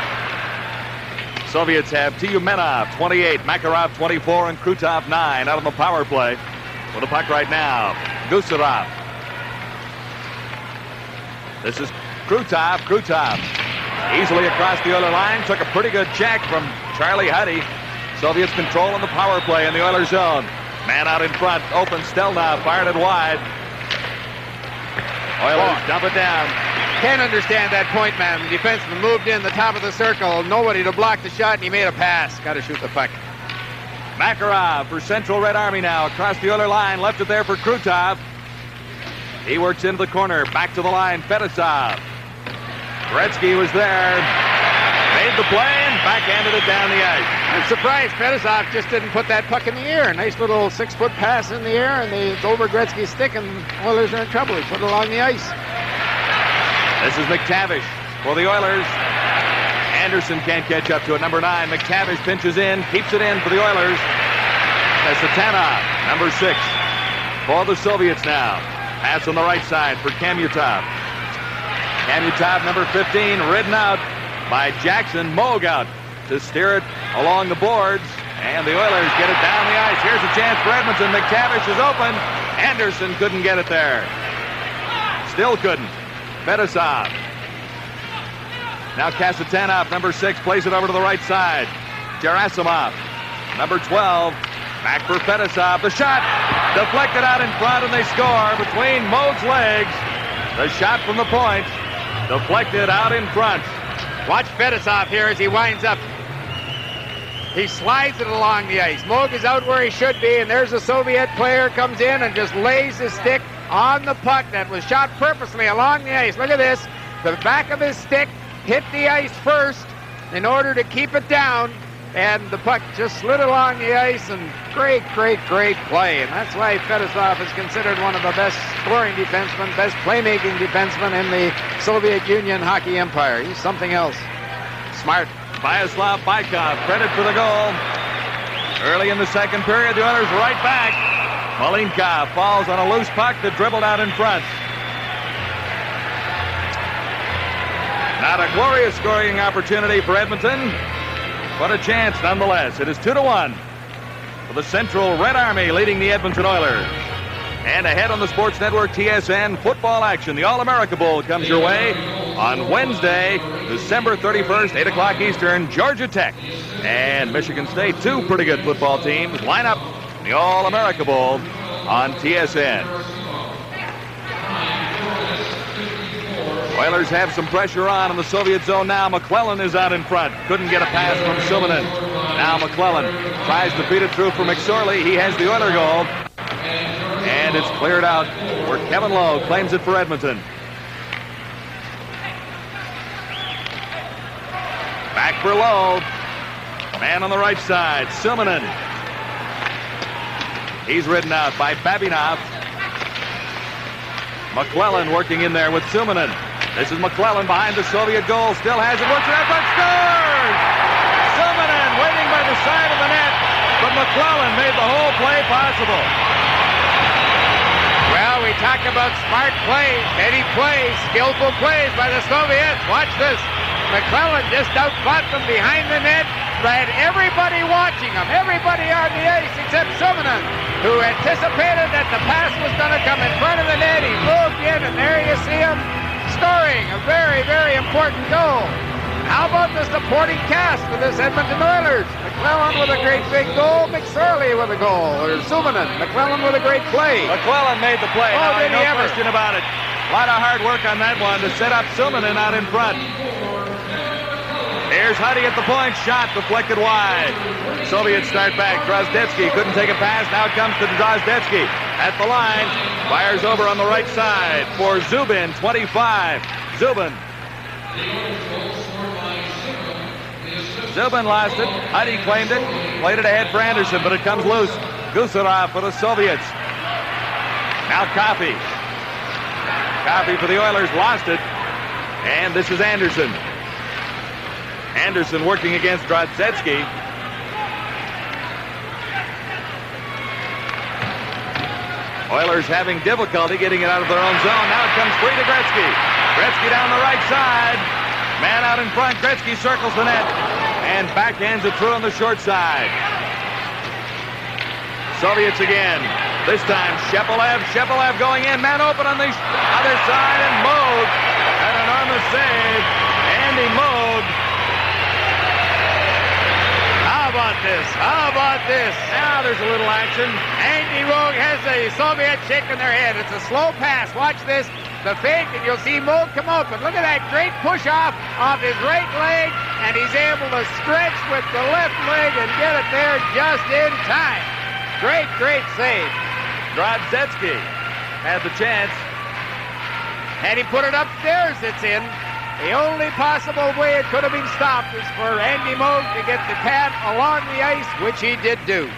Soviets have Tyumenov, 28, Makarov, 24, and Krutov, 9, out on the power play. With the puck right now, Gusarov. This is Krutov. Krutov easily across the Oiler line. Took a pretty good check from Charlie Huddy. Soviets controlling the power play in the Oiler zone. Man out in front, open Stelnov, fired it wide. Oilers dump it down. Can't understand that point man. The defenseman moved in the top of the circle. Nobody to block the shot, and he made a pass. Got to shoot the puck. Makarov for Central Red Army now. Across the Oiler line. Left it there for Krutov. He works into the corner. Back to the line. Fedosov. Gretzky was there. Made the play and backhanded it down the ice. I'm surprised Fedosov just didn't put that puck in the air. Nice little 6-foot pass in the air, and it's over Gretzky's stick, and Oilers are in trouble. He put it along the ice. This is McTavish for the Oilers. Anderson can't catch up to it. Number 9, McTavish pinches in, keeps it in for the Oilers. Satanov, number 6, for the Soviets now. Pass on the right side for Kamutov. Kamutov, number 15, ridden out by Jackson. Moog out to steer it along the boards, and the Oilers get it down the ice. Here's a chance for Edmonton. McTavish is open. Anderson couldn't get it there. Still couldn't. Fedosov. Now Kasatanov, number 6, plays it over to the right side. Gerasimov, number 12, back for Fedosov. The shot deflected out in front, and they score between Moog's legs. The shot from the point deflected out in front. Watch Fedosov here as he winds up. He slides it along the ice. Moog is out where he should be, and there's a Soviet player comes in and just lays his stick on the puck that was shot purposely along the ice. Look at this. The back of his stick hit the ice first in order to keep it down, and the puck just slid along the ice, and great, great, great play. And that's why Fedosov is considered one of the best scoring defensemen, best playmaking defensemen in the Soviet Union hockey empire. He's something else. Smart. Vyacheslav Bykov, credit for the goal. Early in the second period, the Oilers right back. Malinkov falls on a loose puck that dribbled out in front. Not a glorious scoring opportunity for Edmonton, but a chance nonetheless. It is 2-1 for the Central Red Army leading the Edmonton Oilers. And ahead on the Sports Network TSN football action. The All-America Bowl comes your way on Wednesday, December 31st, 8 o'clock Eastern. Georgia Tech and Michigan State, 2 pretty good football teams, line up the All-America Bowl on TSN. Oilers have some pressure on in the Soviet zone now. McClellan is out in front. Couldn't get a pass from Suminen. Now McClellan tries to feed it through for McSorley. He has the Oiler goal. And it's cleared out where Kevin Lowe claims it for Edmonton. Back for Lowe. Man on the right side, Suminen. He's ridden out by Babinov. McClellan working in there with Suminen. This is McClellan behind the Soviet goal. Still has it. Works it out, but scores! Suminen waiting by the side of the net. But McClellan made the whole play possible. Well, we talk about smart plays, many plays, skillful plays by the Soviets. Watch this. McClellan just outfought them behind the net. Had everybody watching him, everybody on the ice except Suminen, who anticipated that the pass was going to come in front of the net. He moved in, and there you see him scoring a very, very important goal. How about the supporting cast for this Edmonton Oilers? McClellan with a great big goal, McSorley with a goal, or Suminen. McClellan with a great play. McClellan made the play. Oh, did he no ever? question about it. A lot of hard work on that one to set up Suminen out in front. Here's Huddy at the point. Shot deflected wide. Soviets start back. Drozdetsky couldn't take a pass. Now it comes to Drozdetsky at the line. Fires over on the right side for Zubin, 25. Zubin. Zubin lost it. Huddy claimed it. Played it ahead for Anderson, but it comes loose. Gusarov for the Soviets. Now Coffey. Coffey for the Oilers. Lost it. And this is Anderson. Anderson working against Drozdetsky. Oilers having difficulty getting it out of their own zone. Now it comes free to Gretzky. Gretzky down the right side. Man out in front. Gretzky circles the net and backhands it through on the short side. Soviets again. This time Shepelev. Shepelev going in. Man open on the other side, and Moog. An enormous save. Andy Moog. How about this? How about this? Now there's a little action. Andy Moog has the Soviets shaking their head. It's a slow pass. Watch this. The fake, and you'll see Moog come open. Look at that great push-off his right leg, and he's able to stretch with the left leg and get it there just in time. Great, great save. Drozdetsky had the chance. And he put it upstairs. It's in. The only possible way it could have been stopped is for Andy Moog to get the pad along the ice, which he did do.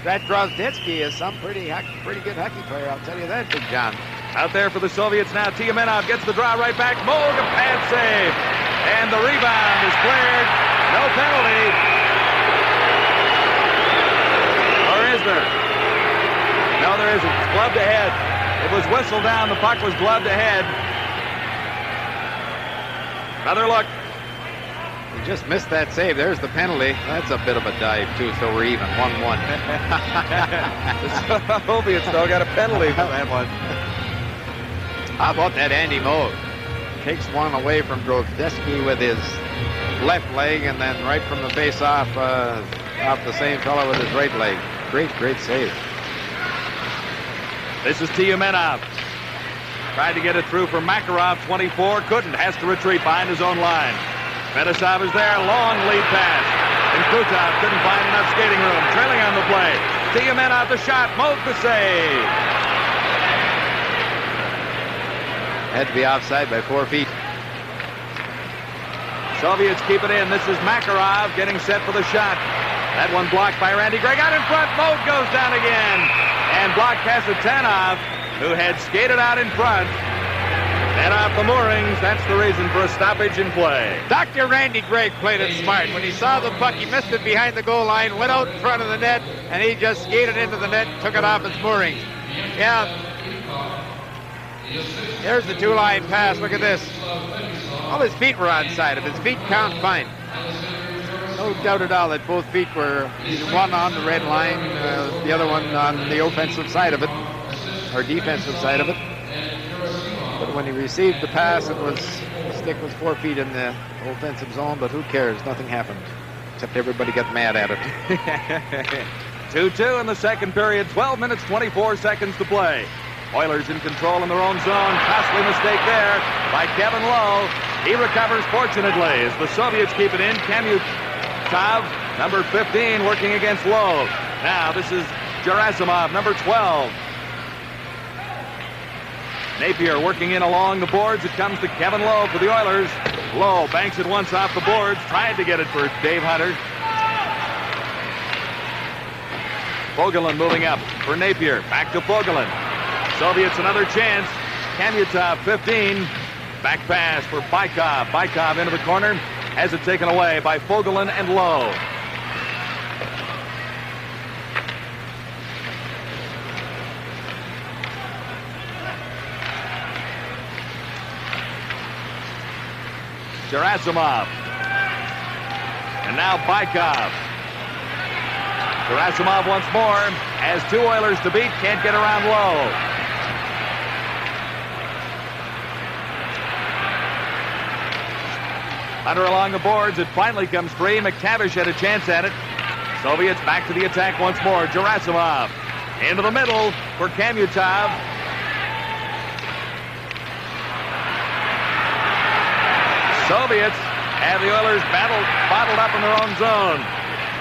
That Drozdetsky is some pretty good hockey player, I'll tell you that, Big John. Out there for the Soviets now. Tiamenov gets the draw right back. Moog, a pad save. And the rebound is cleared. No penalty. Or is there? No, there isn't. It's gloved ahead. It was whistled down. The puck was gloved ahead. Another look. He just missed that save. There's the penalty. That's a bit of a dive, too, so we're even. 1-1. The Soviets still got a penalty for that one. How about that Andy Moog? Takes one away from Drozdetsky with his left leg, and then right from the face-off, off the same fellow with his right leg. Great, great save. This is Tiamenov. Tried to get it through for Makarov, 24. Couldn't. Has to retreat behind his own line. Fetisov is there. Long lead pass. And Krutov couldn't find enough skating room. Trailing on the play. Tiamenov the shot. Moog the save. Had to be offside by 4 feet. Soviets keep it in. This is Makarov getting set for the shot. That one blocked by Randy Gregg. Out in front. Moog goes down again. And blocked Kasatanov, who had skated out in front. And off the moorings, that's the reason for a stoppage in play. Dr. Randy Gregg played it smart. When he saw the puck, he missed it behind the goal line, went out in front of the net, and he just skated into the net and took it off its moorings. Yeah. There's the two-line pass. Look at this. All his feet were onside. If his feet count, fine. No doubt at all that both feet were, one on the red line, the other one on the offensive side of it, or defensive side of it. But when he received the pass, the stick was 4 feet in the offensive zone, but who cares? Nothing happened, except everybody got mad at it. 2-2 in the second period, 12 minutes, 24 seconds to play. Oilers in control in their own zone. Costly mistake there by Kevin Lowe. He recovers fortunately as the Soviets keep it in. Kamyutov, number 15, working against Lowe. Now this is Gerasimov, number 12. Napier working in along the boards. It comes to Kevin Lowe for the Oilers. Lowe banks it once off the boards. Tried to get it for Dave Hunter. Fogelin moving up for Napier. Back to Fogelin. Soviets another chance. Kamyutov, 15. Back pass for Bykov. Bykov into the corner. Has it taken away by Fogelin and Lowe. Gerasimov. And now Bykov. Gerasimov once more. Has two Oilers to beat. Can't get around Lowe. Hunter along the boards. It finally comes free. McTavish had a chance at it. Soviets back to the attack once more. Gerasimov. Into the middle for Kamyutov. Soviets have the Oilers bottled up in their own zone.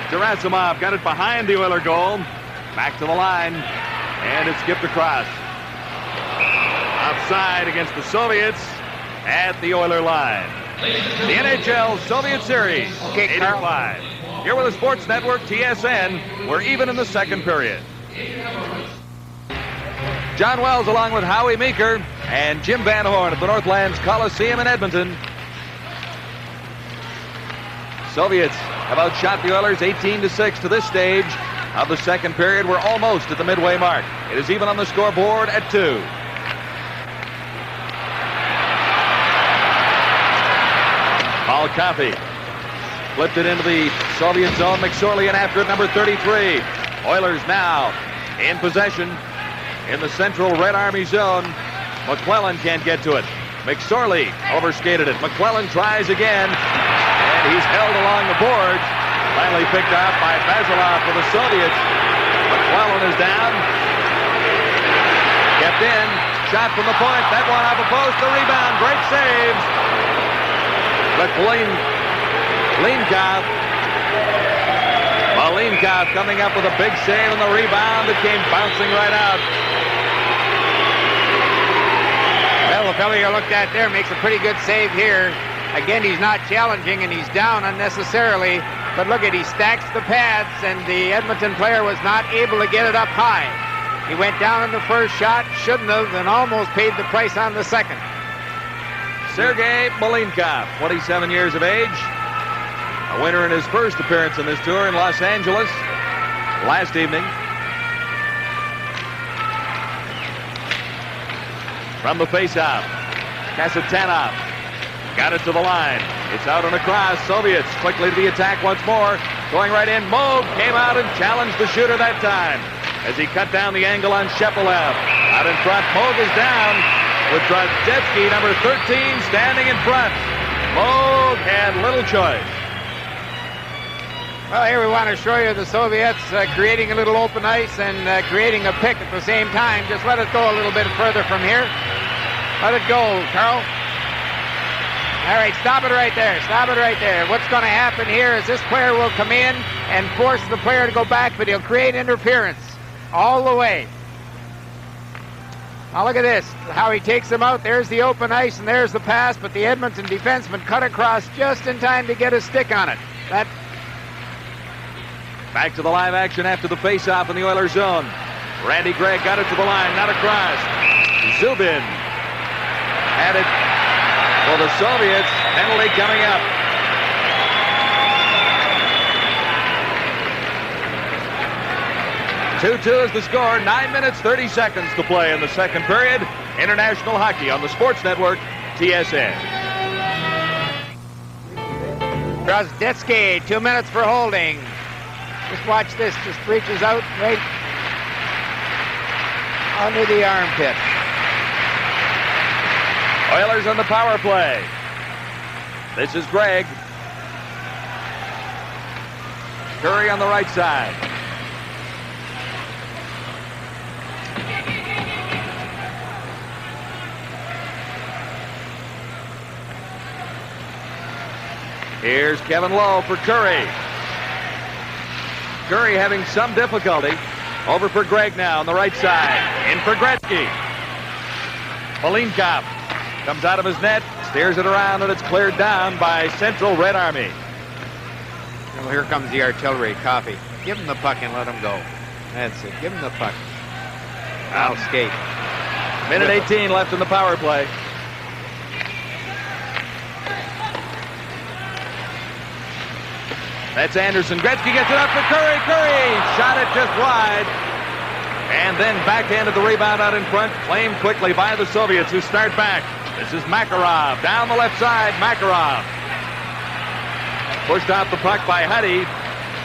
Gerasimov got it behind the Oiler goal. Back to the line. And it's skipped across. Offside against the Soviets at the Oiler line. The NHL Soviet Series, 85. Here with the Sports Network, TSN. We're even in the second period. John Wells along with Howie Meeker and Jim Van Horn at the Northlands Coliseum in Edmonton. Soviets have outshot the Oilers 18-6 to this stage of the second period. We're almost at the midway mark. It is even on the scoreboard at 2. Paul Coffey flipped it into the Soviet zone. McSorley in after it, number 33. Oilers now in possession in the central Red Army zone. McClellan can't get to it. McSorley overskated it. McClellan tries again. And he's held along the boards. Finally picked up by Basilov for the Soviets. McClellan is down. Kept in. Shot from the point. That one off the post. The rebound. Great saves. Malinkov coming up with a big save on the rebound. It came bouncing right out. Well, the fellow you looked at there makes a pretty good save here. Again, he's not challenging and he's down unnecessarily. But look at, he stacks the pads and the Edmonton player was not able to get it up high. He went down in the first shot, shouldn't have, and almost paid the price on the second. Sergei Malinkov, 27 years of age. A winner in his first appearance in this tour in Los Angeles last evening. From the faceoff, Kasatanov got it to the line. It's out and across. Soviets quickly to the attack once more. Going right in. Moog came out and challenged the shooter that time as he cut down the angle on Shepelev. Out in front, Moog is down with Drozdetsky, number 13, standing in front. Moog had little choice. Well, here we want to show you the Soviets creating a little open ice and creating a pick at the same time. Just let it go a little bit further from here. Let it go, Carl. All right, stop it right there. Stop it right there. What's going to happen here is this player will come in and force the player to go back, but he'll create interference all the way. Now look at this, how he takes him out. There's the open ice and there's the pass, but the Edmonton defenseman cut across just in time to get a stick on it. Back to the live action after the faceoff in the Oilers zone. Randy Gregg got it to the line, not across. Zubin had it for the Soviets. Penalty coming up. Two is the score. 9 minutes, 30 seconds to play in the second period. International hockey on the Sports Network, TSN. Drozdetsky, 2 minutes for holding. Just watch this. Just reaches out right under the armpit. Oilers on the power play. This is Gregg. Curry on the right side. Here's Kevin Lowe for Curry. Curry having some difficulty. Over for Gregg now on the right side. In for Gretzky. Malinkov comes out of his net, steers it around, and it's cleared down by Central Red Army. Well, here comes the artillery, Coffey. Give him the puck and let him go. That's it. Give him the puck. I'll skate. Minute 18 left in the power play. That's Anderson. Gretzky gets it up for Curry. Curry shot it just wide. And then backhanded the rebound out in front. Claimed quickly by the Soviets, who start back. This is Makarov. Down the left side, Makarov. Pushed out the puck by Huddy.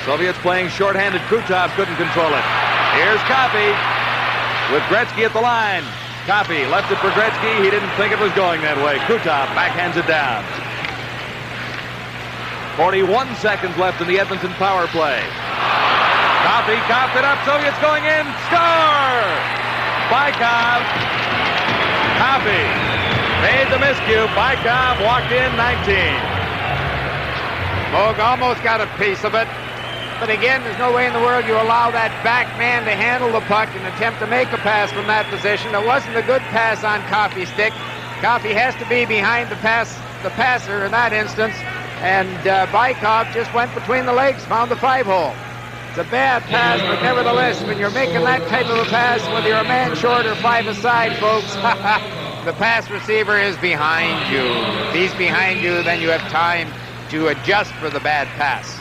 Soviets playing shorthanded. Krutov couldn't control it. Here's Coffey with Gretzky at the line. Coffey left it for Gretzky. He didn't think it was going that way. Krutov backhands it down. 41 seconds left in the Edmonton power play. Coffey coughed it up. Soviets going in. Score! Bykov. Coffey made the miscue. Bykov walked in 19. Moog almost got a piece of it. But again, there's no way in the world you allow that back man to handle the puck and attempt to make a pass from that position. It wasn't a good pass on Coffey's stick. Coffey has to be behind the passer in that instance. And Bykov just went between the legs, found the 5-hole. It's a bad pass, but nevertheless, when you're making that type of a pass, whether you're a man short or 5 aside, folks, the pass receiver is behind you. If he's behind you, then you have time to adjust for the bad pass.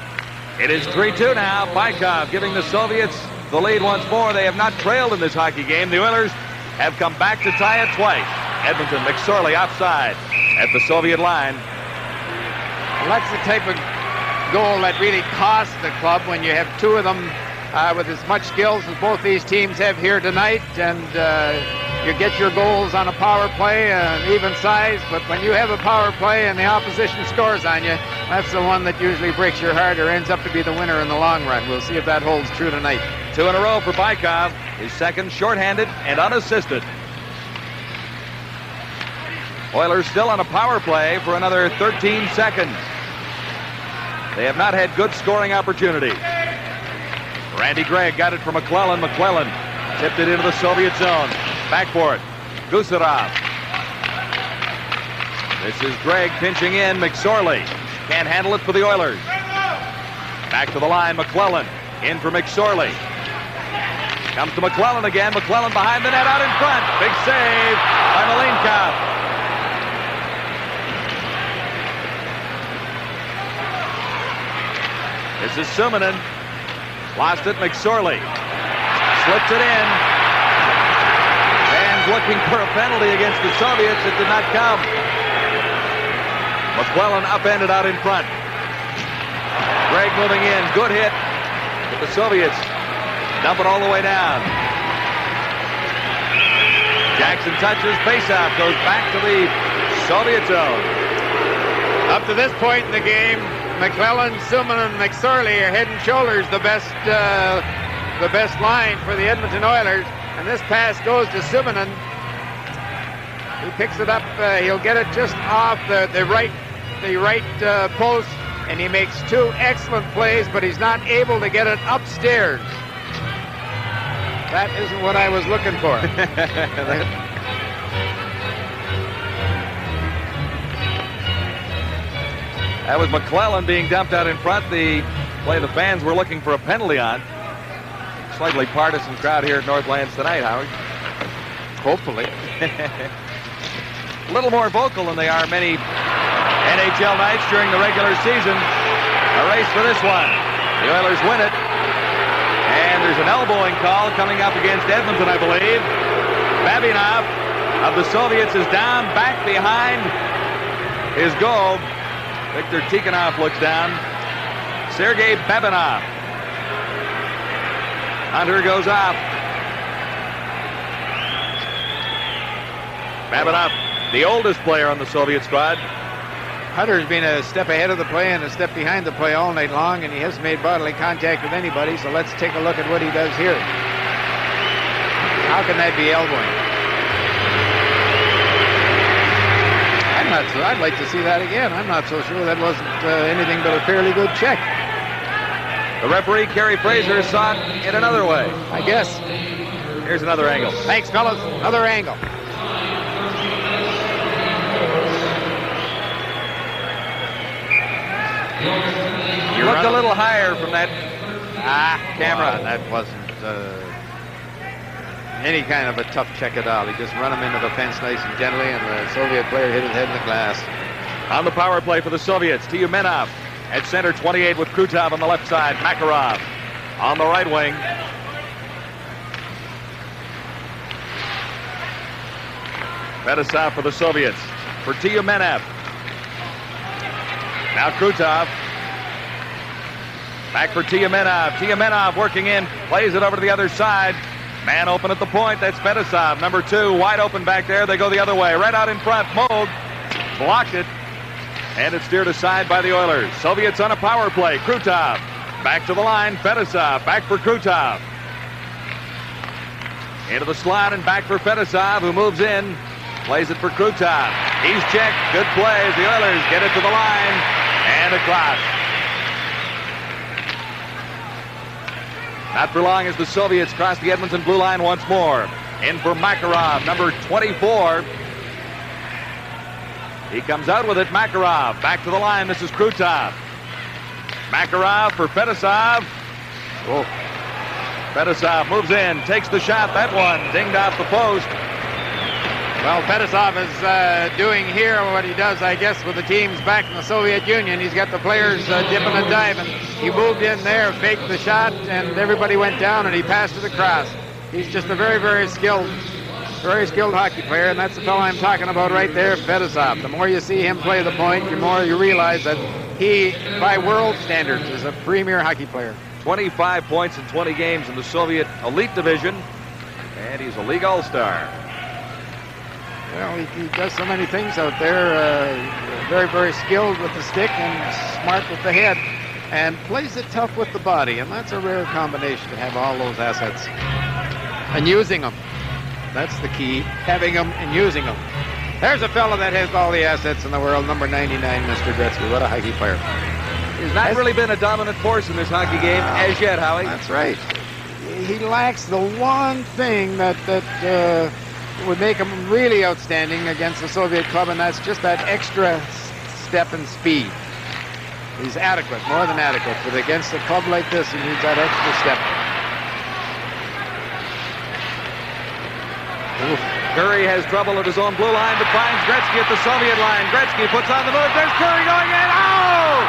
It is 3-2 now. Bykov giving the Soviets the lead once more. They have not trailed in this hockey game. The Oilers have come back to tie it twice. Edmonton, McSorley offside at the Soviet line. Well, that's the type of goal that really costs the club when you have two of them with as much skills as both these teams have here tonight, and you get your goals on a power play, an even size, but when you have a power play and the opposition scores on you, that's the one that usually breaks your heart or ends up to be the winner in the long run. We'll see if that holds true tonight. 2 in a row for Bykov, his second shorthanded and unassisted. Oilers still on a power play for another 13 seconds. They have not had good scoring opportunity. Randy Gregg got it from McClellan. McClellan tipped it into the Soviet zone. Backboard. Gusarov. This is Gregg pinching in. McSorley can't handle it for the Oilers. Back to the line. McClellan in for McSorley. Comes to McClellan again. McClellan behind the net out in front. Big save by Malinkov. This is Suminen. Lost it, McSorley. Slips it in. Fans looking for a penalty against the Soviets. It did not come. McClellan upended out in front. Gregg moving in. Good hit. But the Soviets dump it all the way down. Jackson touches. Faceoff goes back to the Soviet zone. Up to this point in the game, McClellan, Suminen, and McSorley are head and shoulders the best line for the Edmonton Oilers. And this pass goes to Suminen. He picks it up. He'll get it just off the right post, and he makes 2 excellent plays, but he's not able to get it upstairs. That isn't what I was looking for. That was McClellan being dumped out in front. The play the fans were looking for a penalty on. Slightly partisan crowd here at Northlands tonight, Howard. Hopefully. A little more vocal than they are many NHL nights during the regular season. A race for this one. The Oilers win it. And there's an elbowing call coming up against Edmonton, I believe. Babinov of the Soviets is down back behind his goal. Viktor Tikhonov looks down. Sergei Babinov. Hunter goes off. Babinov, the oldest player on the Soviet squad. Hunter's been a step ahead of the play and a step behind the play all night long, and he hasn't made bodily contact with anybody, so let's take a look at what he does here. How can that be elbowing? not sure. I'd like to see that again. I'm not so sure that wasn't anything but a fairly good check. The referee, Kerry Fraser, saw it in another way. I guess. Here's another angle. Thanks, fellas. Another angle. You looked a little higher from that camera. Wow, that wasn't any kind of a tough check at all. He just run him into the fence nice and gently, and the Soviet player hit his head in the glass. On the power play for the Soviets, Tyumenov at center, 28 with Krutov on the left side. Makarov on the right wing. Fedosov for the Soviets. For Tyumenov. Now Krutov. Back for Tyumenov. Tyumenov working in. Plays it over to the other side. Man open at the point. That's Fedosov. Number 2 wide open back there. They go the other way. Right out in front. Moog blocked it. And it's steered aside by the Oilers. Soviets on a power play. Krutov. Back to the line. Fedosov. Back for Krutov. Into the slot and back for Fedosov, who moves in. Plays it for Krutov. He's checked. Good plays. The Oilers get it to the line. And across. Not for long as the Soviets cross the Edmonton blue line once more. In for Makarov, number 24. He comes out with it. Makarov back to the line. This is Krutov. Makarov for Fedosov. Oh. Fedosov moves in, takes the shot. That one dinged off the post. Well, Fedosov is doing here what he does, I guess, with the teams back in the Soviet Union. He's got the players dipping and diving. He moved in there, faked the shot, and everybody went down, and he passed it across. He's just a very, very skilled hockey player, and that's the fellow I'm talking about right there, Fedosov. The more you see him play the point, the more you realize that he, by world standards, is a premier hockey player. 25 points in 20 games in the Soviet Elite Division, and he's a league all-star. Well, he does so many things out there. Very, very skilled with the stick and smart with the head, and plays it tough with the body, and that's a rare combination to have all those assets and using them. That's the key, having them and using them. There's a fellow that has all the assets in the world, number 99, Mr. Gretzky. What a hockey player. He's not really been a dominant force in this hockey game as yet, Howie. That's right. He lacks the one thing that would make him really outstanding against the Soviet club, and that's just that extra step and speed. He's adequate, more than adequate, but against a club like this, he needs that extra step. Oof. Curry has trouble at his own blue line, but finds Gretzky at the Soviet line. Gretzky puts on the move. There's Curry going in. Oh!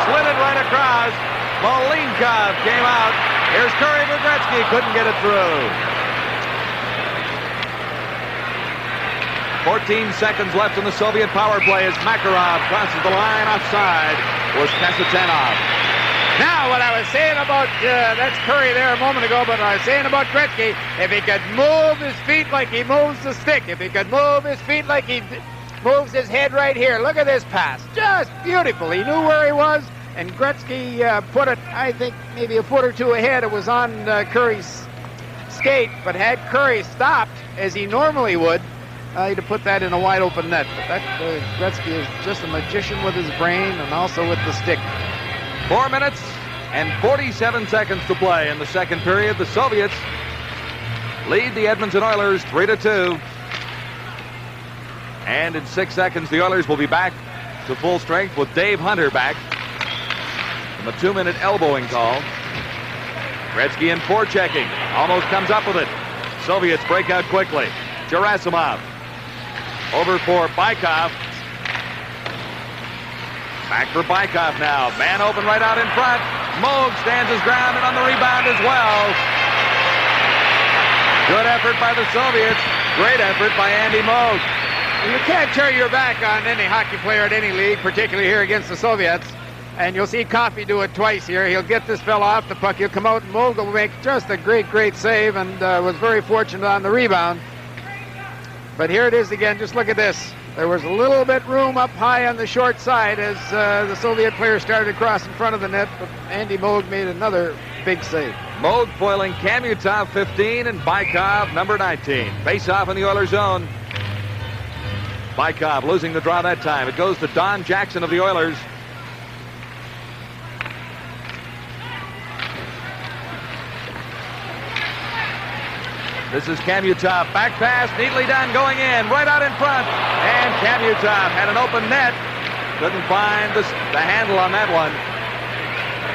Slid it right across. Molinkov came out. Here's Curry for Gretzky. Couldn't get it through. 14 seconds left in the Soviet power play as Makarov crosses the line. Offside was Kasatanov. Now, what I was saying about, that's Curry there a moment ago, but I was saying about Gretzky, if he could move his feet like he moves the stick, if he could move his feet like he moves his head right here, look at this pass. Just beautiful. He knew where he was, and Gretzky put it, I think, maybe a foot or two ahead. It was on Curry's skate, but had Curry stopped, as he normally would, he'd have put that in a wide open net. But that Gretzky is just a magician with his brain and also with the stick. 4 minutes and 47 seconds to play in the second period. The Soviets lead the Edmonton Oilers 3-2. And in 6 seconds, the Oilers will be back to full strength with Dave Hunter back from a 2-minute elbowing call. Gretzky in forechecking. Almost comes up with it. Soviets break out quickly. Gerasimov over for Bykov. Back for Bykov now. Man open right out in front. Moog stands his ground and on the rebound as well. Good effort by the Soviets. Great effort by Andy Moog. You can't turn your back on any hockey player at any league, particularly here against the Soviets. And you'll see Coffey do it twice here. He'll get this fella off the puck. He'll come out and Moog will make just a great, great save and was very fortunate on the rebound. But here it is again. Just look at this. There was a little bit room up high on the short side as the Soviet player started to cross in front of the net, but Andy Moog made another big save. Moog foiling Kamutov, 15, and Bykov, number 19. Face off in the Oilers zone. Bykov losing the draw that time. It goes to Don Jackson of the Oilers. This is Kamutov. Back pass, neatly done, going in, right out in front. And Kamutov had an open net. Couldn't find the handle on that one.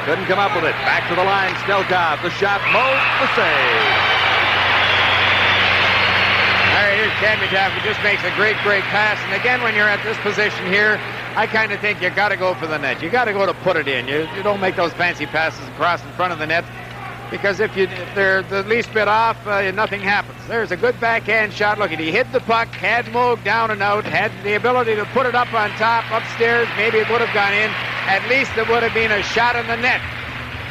Couldn't come up with it. Back to the line, Stelkov. The shot, Moog, the save. All right, here's Kamutov, who just makes a great pass. And again, when you're at this position here, I kind of think you got to go for the net. You got to go to put it in. You don't make those fancy passes across in front of the net, because if they're the least bit off, nothing happens. There's a good backhand shot. Look, he hit the puck, had Moog down and out, had the ability to put it up on top, upstairs. Maybe it would have gone in. At least it would have been a shot in the net.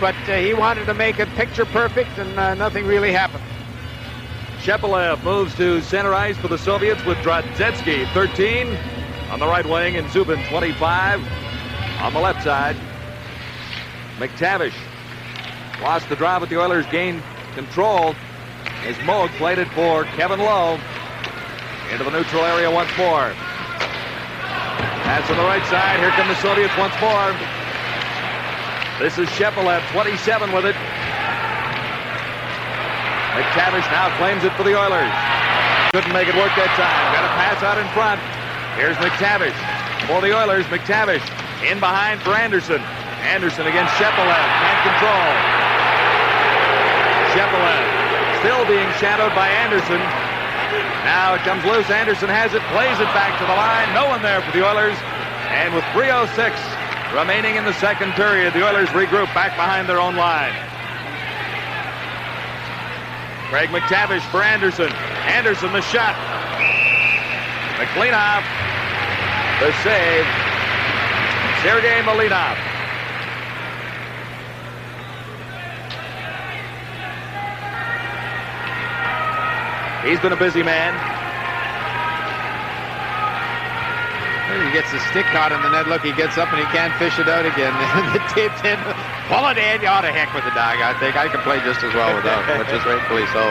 But he wanted to make it picture perfect, and nothing really happened. Shepelev moves to center ice for the Soviets with Drozdetsky, 13 on the right wing, and Zubin, 25 on the left side. McTavish lost the draw, but the Oilers gained control as Moog played it for Kevin Lowe into the neutral area once more. Pass on the right side. Here come the Soviets once more. This is Shepelev, 27 with it. McTavish now claims it for the Oilers. Couldn't make it work that time. Got a pass out in front. Here's McTavish for the Oilers. McTavish in behind for Anderson. Anderson against Shepelev. Can't control. Shepelev still being shadowed by Anderson. Now it comes loose. Anderson has it, plays it back to the line. No one there for the Oilers. And with 3:06 remaining in the second period, the Oilers regroup back behind their own line. Craig McTavish for Anderson. Anderson, the shot. McLeanoff, the save. Sergei Malinov. He's been a busy man. He gets the stick caught in the net. Look, he gets up and he can't fish it out again. The taped in. Pull it in. You ought to heck with the dog. I think I can play just as well without, but just rightfully so.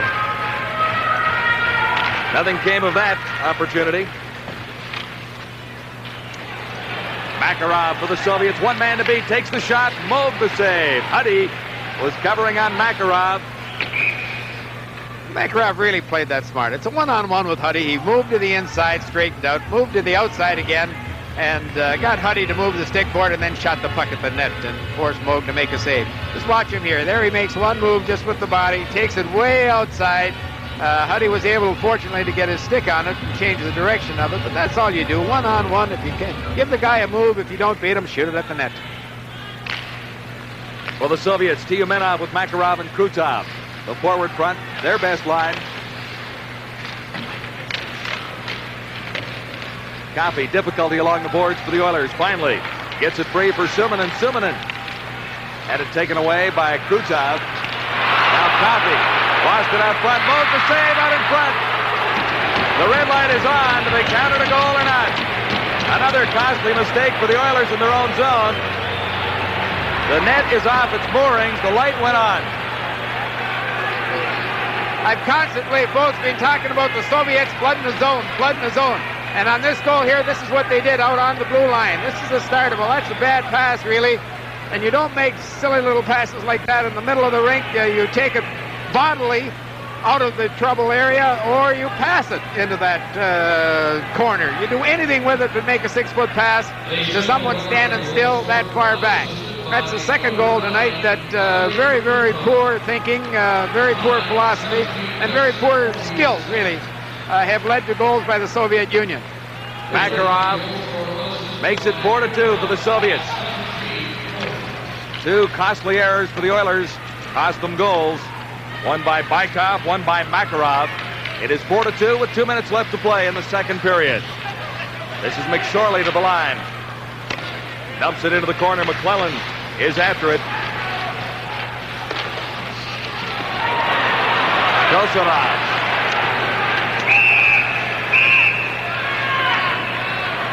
Nothing came of that opportunity. Makarov for the Soviets. One man to beat. Takes the shot. Moog the save. Huddy was covering on Makarov. Makarov really played that smart. It's a one-on-one with Huddy. He moved to the inside, straightened out, moved to the outside again, and got Huddy to move the stick board and then shot the puck at the net and forced Moog to make a save. Just watch him here. There he makes one move just with the body, takes it way outside. Huddy was able, fortunately, to get his stick on it and change the direction of it, but that's all you do. One-on-one, if you can. Give the guy a move. If you don't beat him, shoot it at the net. Well, the Soviets, Tiumenov with Makarov and Krutov. The forward front, their best line. Coffey, difficulty along the boards for the Oilers. Finally, gets it free for Suminen. Suminen had it taken away by Krutov. Now Coffey lost it out front. Moog the save out in front. The red light is on. Do they count it a goal or not? Another costly mistake for the Oilers in their own zone. The net is off its moorings. The light went on. I've constantly, folks, been talking about the Soviets flooding the zone. And on this goal here, this is what they did out on the blue line. This is the start of it. Well, that's a bad pass, really. And you don't make silly little passes like that in the middle of the rink. You take it bodily out of the trouble area, or you pass it into that corner. You do anything with it but make a 6-foot pass to someone standing still that far back. That's the second goal tonight. That very, very poor thinking, very poor philosophy, and very poor skills, really, have led to goals by the Soviet Union. Makarov makes it 4-2 for the Soviets. Two costly errors for the Oilers cost them goals. One by Bykov, one by Makarov. It is 4-2 with 2 minutes left to play in the second period. This is McSorley to the line. Dumps it into the corner. McClellan is after it. Kosorov.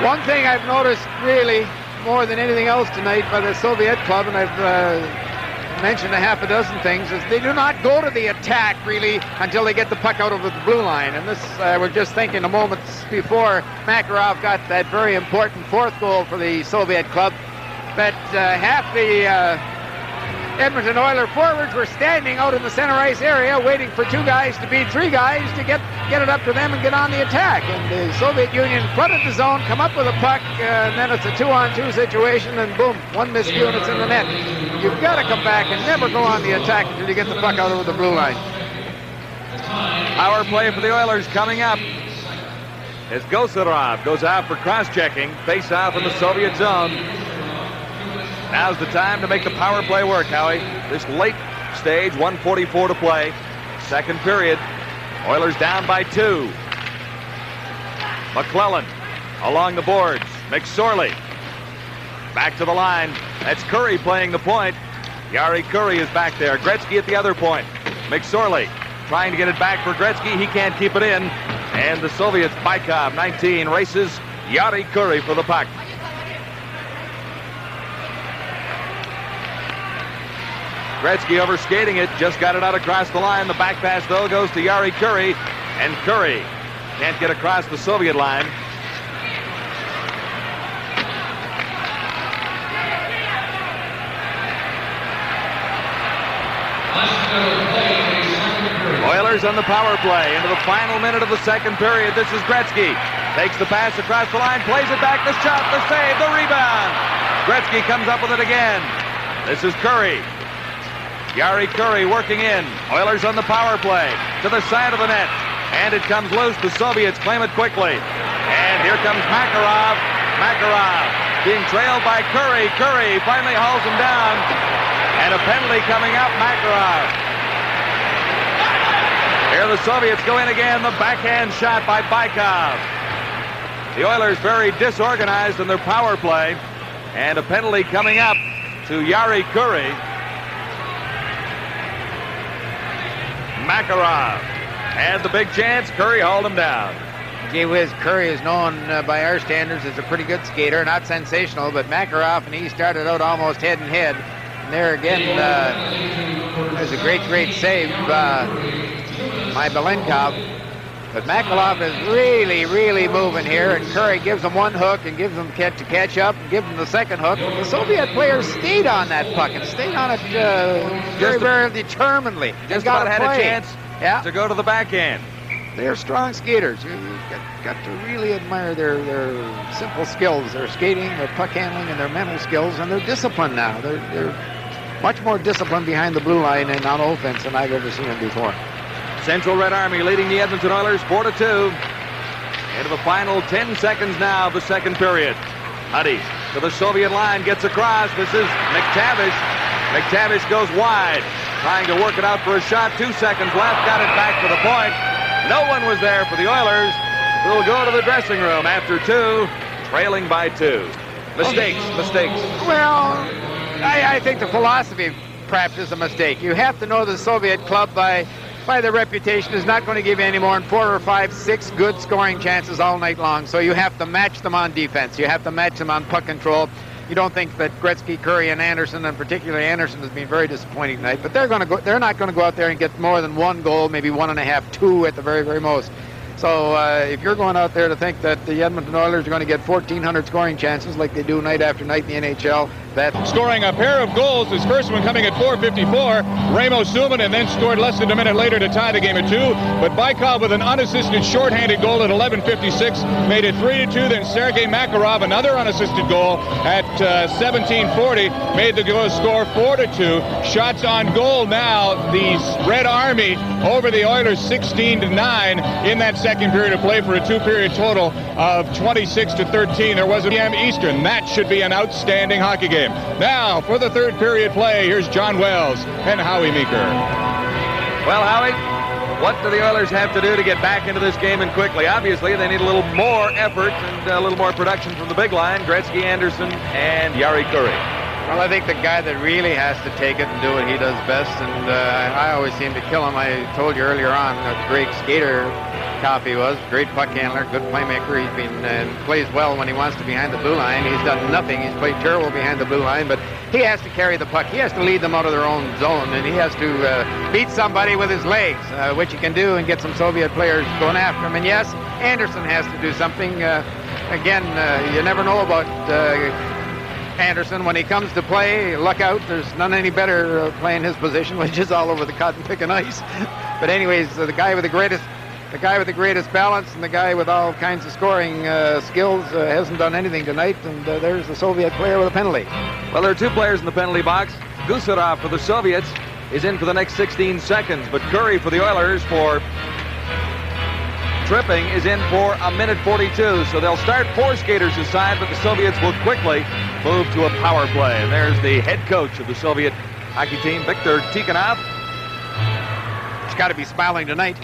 One thing I've noticed really more than anything else tonight by the Soviet club, and I've mentioned a half a dozen things, is they do not go to the attack, really, until they get the puck out over the blue line. And this, we're just thinking a moment before Makarov got that very important fourth goal for the Soviet club, that half the Edmonton Oilers forwards were standing out in the center ice area waiting for two guys to beat three guys to get it up to them and get on the attack. And the Soviet Union flooded the zone, come up with a puck, and then it's a 2-on-2 situation, and boom, one miscue and it's in the net. You've got to come back and never go on the attack until you get the puck out over the blue line. Power play for the Oilers coming up as Gosarov goes out for cross-checking. Face-off in the Soviet zone. Now's the time to make the power play work, Howie. This late stage, 1:44 to play. Second period. Oilers down by 2. McClellan along the boards. McSorley back to the line. That's Curry playing the point. Yari Curry is back there. Gretzky at the other point. McSorley trying to get it back for Gretzky. He can't keep it in. And the Soviets, Bykov, 19, races Yari Curry for the puck. Gretzky overskating it, just got it out across the line. The back pass, though, goes to Yari Curry, and Curry can't get across the Soviet line. Oilers on the power play into the final minute of the second period. This is Gretzky. Takes the pass across the line, plays it back, the shot, the save, the rebound. Gretzky comes up with it again. This is Curry. Yari Curry working in. Oilers on the power play to the side of the net. And it comes loose. The Soviets claim it quickly. And here comes Makarov. Makarov being trailed by Curry. Curry finally hauls him down. And a penalty coming up. Makarov. Here the Soviets go in again. The backhand shot by Bykov. The Oilers very disorganized in their power play. And a penalty coming up to Yari Curry. Makarov had the big chance. Curry hauled him down. Gee whiz, Curry is known by our standards as a pretty good skater. Not sensational, but Makarov and he started out almost head and head. And there again, there's a great save by Belenkov. But Makarov is really moving here, and Curry gives him one hook and gives him to catch up and gives him the second hook. But the Soviet players stayed on that puck and stayed on it very determinedly. Just about had a chance to go to the backhand. They're strong skaters. You've got to really admire their simple skills, their skating, their puck handling, and their mental skills, and their discipline now. They're much more disciplined behind the blue line and on offense than I've ever seen them before. Central Red Army leading the Edmonton Oilers 4-2. Into the final 10 seconds now of the second period. Huddy to the Soviet line, gets across. This is McTavish. McTavish goes wide, trying to work it out for a shot. 2 seconds left, got it back to the point. No one was there for the Oilers, who will go to the dressing room after 2, trailing by 2. Mistakes. Well, I think the philosophy perhaps is a mistake. You have to know the Soviet club by their reputation is not going to give you any more than 4 or 5, 6 good scoring chances all night long. So you have to match them on defense. You have to match them on puck control. You don't think that Gretzky, Curry, and Anderson, and particularly Anderson, has been very disappointing tonight. But they're not going to go out there and get more than 1 goal, maybe 1.5, 2 at the very most. So if you're going out there to think that the Edmonton Oilers are going to get 1,400 scoring chances like they do night after night in the NHL, scoring a pair of goals, his first one coming at 4:54. Raimo Suominen, and then scored less than a minute later to tie the game at 2. But Bykov with an unassisted shorthanded goal at 11:56 made it 3-2. Then Sergei Makarov, another unassisted goal at 17:40, made the score 4-2. Shots on goal now. The Red Army over the Oilers 16-9 in that second period of play for a 2-period total of 26-13. There was a PM Eastern. That should be an outstanding hockey game. Now, for the third period play, here's John Wells and Howie Meeker. Well, Howie, what do the Oilers have to do to get back into this game and quickly? Obviously, they need a little more effort and a little more production from the big line, Gretzky, Anderson, and Yari Curry. Well, I think the guy that really has to take it and do what he does best, and I always seem to kill him. I told you earlier on, a great skater, Koff he was. Great puck handler, good playmaker. He's been plays well when he wants to behind the blue line. He's done nothing. He's played terrible behind the blue line, but he has to carry the puck. He has to lead them out of their own zone, and he has to beat somebody with his legs, which he can do, and get some Soviet players going after him. And yes, Anderson has to do something. Again, you never know about Anderson. When he comes to play, look out. There's none any better playing his position, which is all over the cotton picking ice. But anyways, the guy with the greatest balance and the guy with all kinds of scoring skills hasn't done anything tonight, and there's the Soviet player with a penalty. Well, there are two players in the penalty box. Gusarov for the Soviets is in for the next 16 seconds, but Curry for the Oilers for tripping is in for a minute 42. So they'll start 4 skaters aside, but the Soviets will quickly move to a power play. And there's the head coach of the Soviet hockey team, Viktor Tikhonov. He's got to be smiling tonight.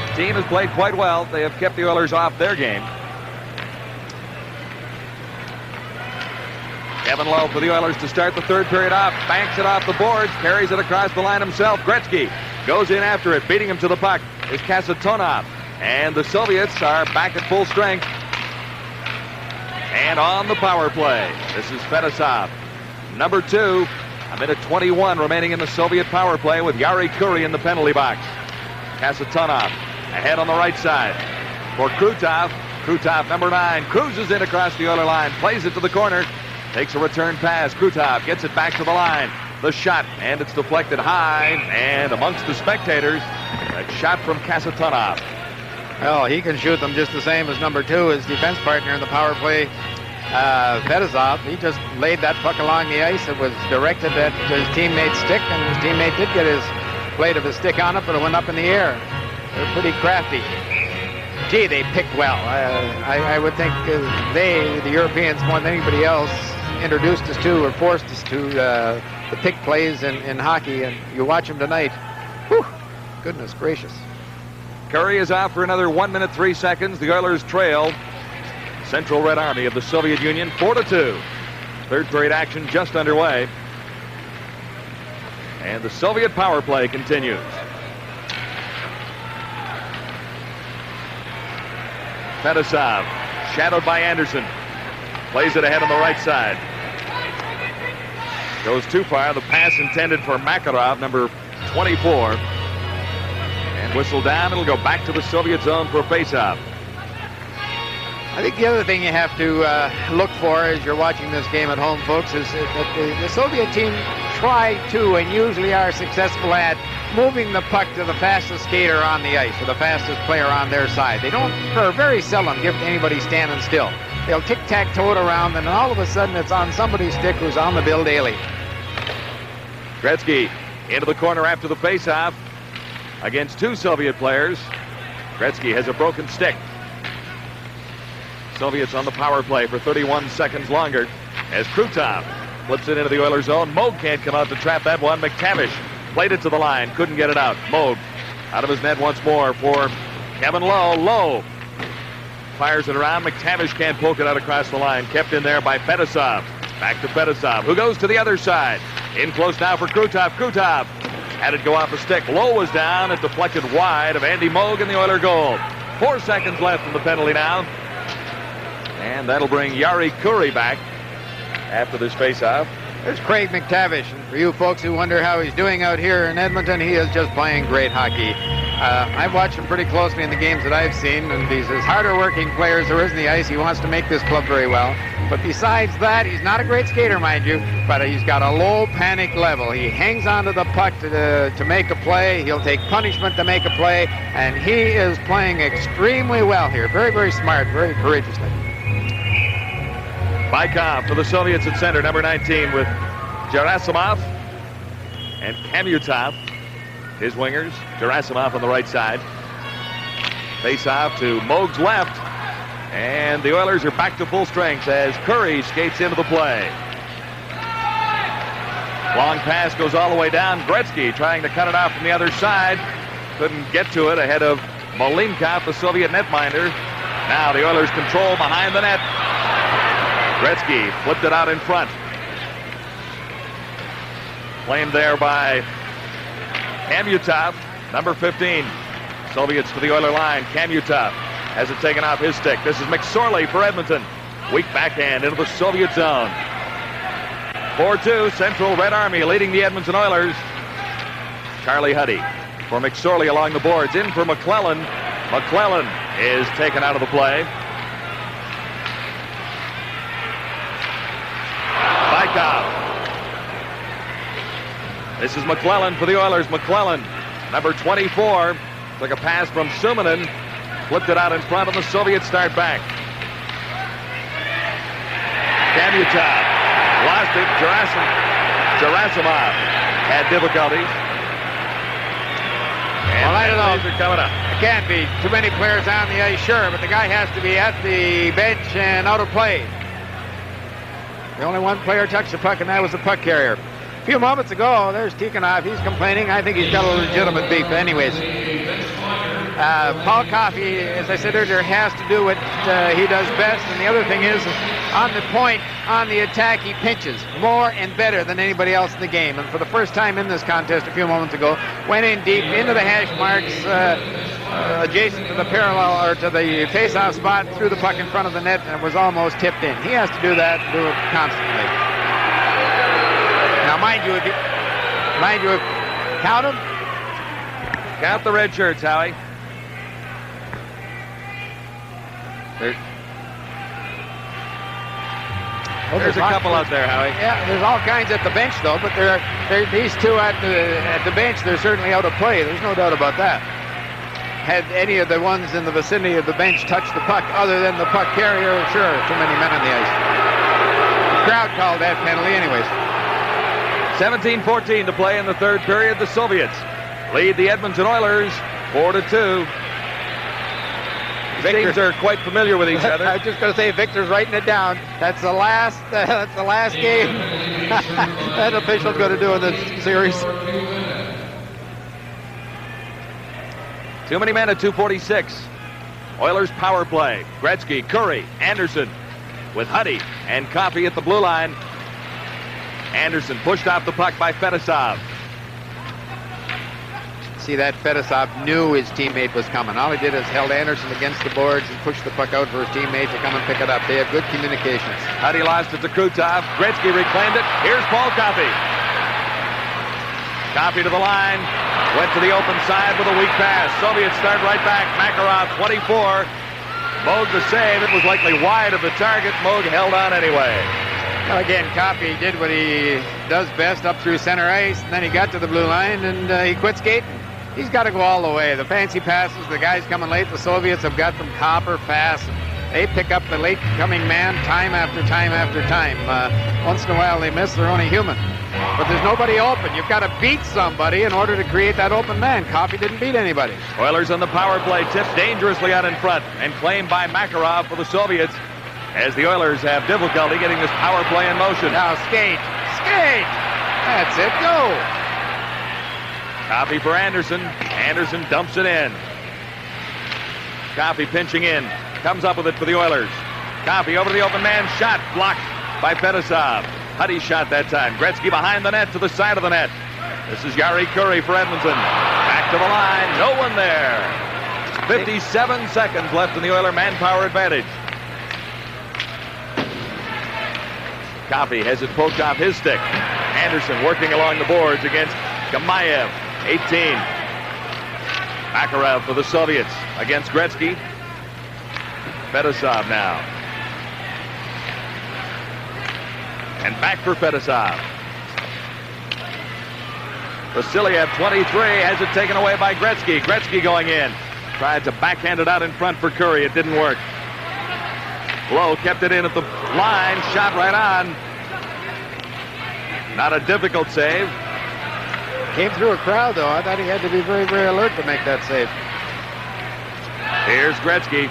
The team has played quite well. They have kept the Oilers off their game. Kevin Lowe for the Oilers to start the third period off. Banks it off the boards. Carries it across the line himself. Gretzky goes in after it. Beating him to the puck is Kasatonov. And the Soviets are back at full strength. And on the power play, this is Fedosov. Number 2. A minute 21 remaining in the Soviet power play with Yari Kuri in the penalty box. Kasatonov ahead on the right side for Krutov. Krutov, number 9, cruises in across the Oiler line, plays it to the corner, takes a return pass. Krutov gets it back to the line. The shot, and it's deflected high, and amongst the spectators, a shot from Kasatonov. Well, he can shoot them just the same as number 2, his defense partner in the power play, Fedosov. He just laid that puck along the ice. It was directed at his teammate's stick, and his teammate did get his blade of his stick on it, but it went up in the air. They're pretty crafty. Gee, they picked well. I would think they, the Europeans, more than anybody else, introduced us to or forced us to the pick plays in hockey, and you watch them tonight. Whew, goodness gracious. Curry is out for another 1 minute 3 seconds. The Oilers trail Central Red Army of the Soviet Union 4-2. Third period action just underway. And the Soviet power play continues. Fedosov, shadowed by Anderson. Plays it ahead on the right side. Goes too far. The pass intended for Makarov, number 24. And whistle down. It'll go back to the Soviet zone for a faceoff. I think the other thing you have to look for as you're watching this game at home, folks, is that the Soviet team try to and usually are successful at moving the puck to the fastest skater on the ice or the fastest player on their side. They don't, or very seldom, give anybody standing still. They'll tic-tac-toe it around, and then all of a sudden it's on somebody's stick who's on the bill daily. Gretzky into the corner after the faceoff against 2 Soviet players. Gretzky has a broken stick. Soviets on the power play for 31 seconds longer as Krutov flips it into the Oilers zone. Moog can't come out to trap that one. McTavish played it to the line, couldn't get it out. Moog out of his net once more for Kevin Lowe. Lowe fires it around. McTavish can't poke it out across the line. Kept in there by Fedosov. Back to Fedosov, who goes to the other side. In close now for Krutov. Krutov had it go off a stick. Lowe was down. It deflected wide of Andy Moog in the Oiler goal. 4 seconds left in the penalty now. And that'll bring Yari Kuri back after this faceoff. There's Craig McTavish. And for you folks who wonder how he's doing out here in Edmonton, he is just playing great hockey. I've watched him pretty closely in the games that I've seen, and he's as harder working player as there is in the ice. He wants to make this club very well. But besides that, he's not a great skater, mind you, but he's got a low panic level. He hangs onto the puck to make a play. He'll take punishment to make a play, and he is playing extremely well here. Very, very smart, very courageously. Baikov for the Soviets at center, number 19, with Gerasimov and Kamyutov, his wingers. Gerasimov on the right side. Face-off to Moog's left. And the Oilers are back to full strength as Curry skates into the play. Long pass goes all the way down. Gretzky trying to cut it off from the other side. Couldn't get to it ahead of Malinkov, the Soviet netminder. Now the Oilers control behind the net. Gretzky flipped it out in front. Claimed there by Kamyutov. number 15. Soviets to the Oiler line. Kamutov has it taken off his stick. This is McSorley for Edmonton. Weak backhand into the Soviet zone. 4-2, Central Red Army leading the Edmonton Oilers. Charlie Huddy for McSorley along the boards. In for McClellan. McClellan is taken out of the play. Bykov. This is McClellan for the Oilers. McClellan, number 24, took a pass from Suminen, flipped it out in front, and the Soviets start back. Kamutov lost it. Gerasimov had difficulties. Well, I don't know. Are coming up. It can't be too many players on the ice, sure, but the guy has to be at the bench and out of play. The only one player touched the puck, and that was the puck carrier. A few moments ago, there's Tikhonov. He's complaining. I think he's got a legitimate beef. Anyways, Paul Coffey, as I said earlier, has to do what he does best. And the other thing is, on the point, on the attack, he pinches more and better than anybody else in the game. And for the first time in this contest a few moments ago, went in deep into the hash marks, adjacent to the parallel or to the face-off spot, threw the puck in front of the net, and it was almost tipped in. He has to do that, do it constantly. Now, mind you, count them. Count the red shirts, Howie. There's a couple out there, Howie. Yeah, there's all kinds at the bench, though, but these two at the bench, they're certainly out of play. There's no doubt about that. Had any of the ones in the vicinity of the bench touched the puck other than the puck carrier, sure, too many men on the ice. The crowd called that penalty anyways. 17-14 to play in the third period. The Soviets lead the Edmonton Oilers 4-2. Victor. Teams are quite familiar with each other. I was just going to say, Victor's writing it down. That's the last game that official's going to do in this series. Too many men at 2:46. Oilers power play. Gretzky, Curry, Anderson with Huddy and Coffey at the blue line. Anderson pushed off the puck by Fedosov. See, that Fedosov knew his teammate was coming. All he did is held Anderson against the boards and pushed the puck out for his teammate to come and pick it up. They have good communications. Huddy lost it to Krutov. Gretzky reclaimed it. Here's Paul Coffey. Coffey to the line. Went to the open side with a weak pass. Soviets start right back. Makarov, 24. Moog the save. It was likely wide of the target. Moog held on anyway. Well, again, Coffey did what he does best up through center ice, and then he got to the blue line, and he quit skating. He's got to go all the way. The fancy passes, the guys coming late, the Soviets have got them copper fast. They pick up the late-coming man time after time after time. Once in a while they miss. They're only human. But there's nobody open. You've got to beat somebody in order to create that open man. Coffey didn't beat anybody. Oilers on the power play, tipped dangerously out in front and claimed by Makarov for the Soviets as the Oilers have difficulty getting this power play in motion. Now skate. That's it. Go. Coffey for Anderson. Anderson dumps it in. Coffey pinching in. Comes up with it for the Oilers. Coffey over the open man. Shot blocked by Fedosov. Huddy shot that time. Gretzky behind the net to the side of the net. This is Yari Curry for Edmonton. Back to the line. No one there. 57 seconds left in the Oiler manpower advantage. Coffey has it poked off his stick. Anderson working along the boards against Gamayev, 18. Makarov for the Soviets against Gretzky. Fedosov now. And back for Fedosov. Vasiliev, 23, has it taken away by Gretzky. Gretzky going in. Tried to backhand it out in front for Curry. It didn't work. Lowe kept it in at the line. Shot right on. Not a difficult save. Came through a crowd, though. I thought he had to be very, very alert to make that save. Here's Gretzky.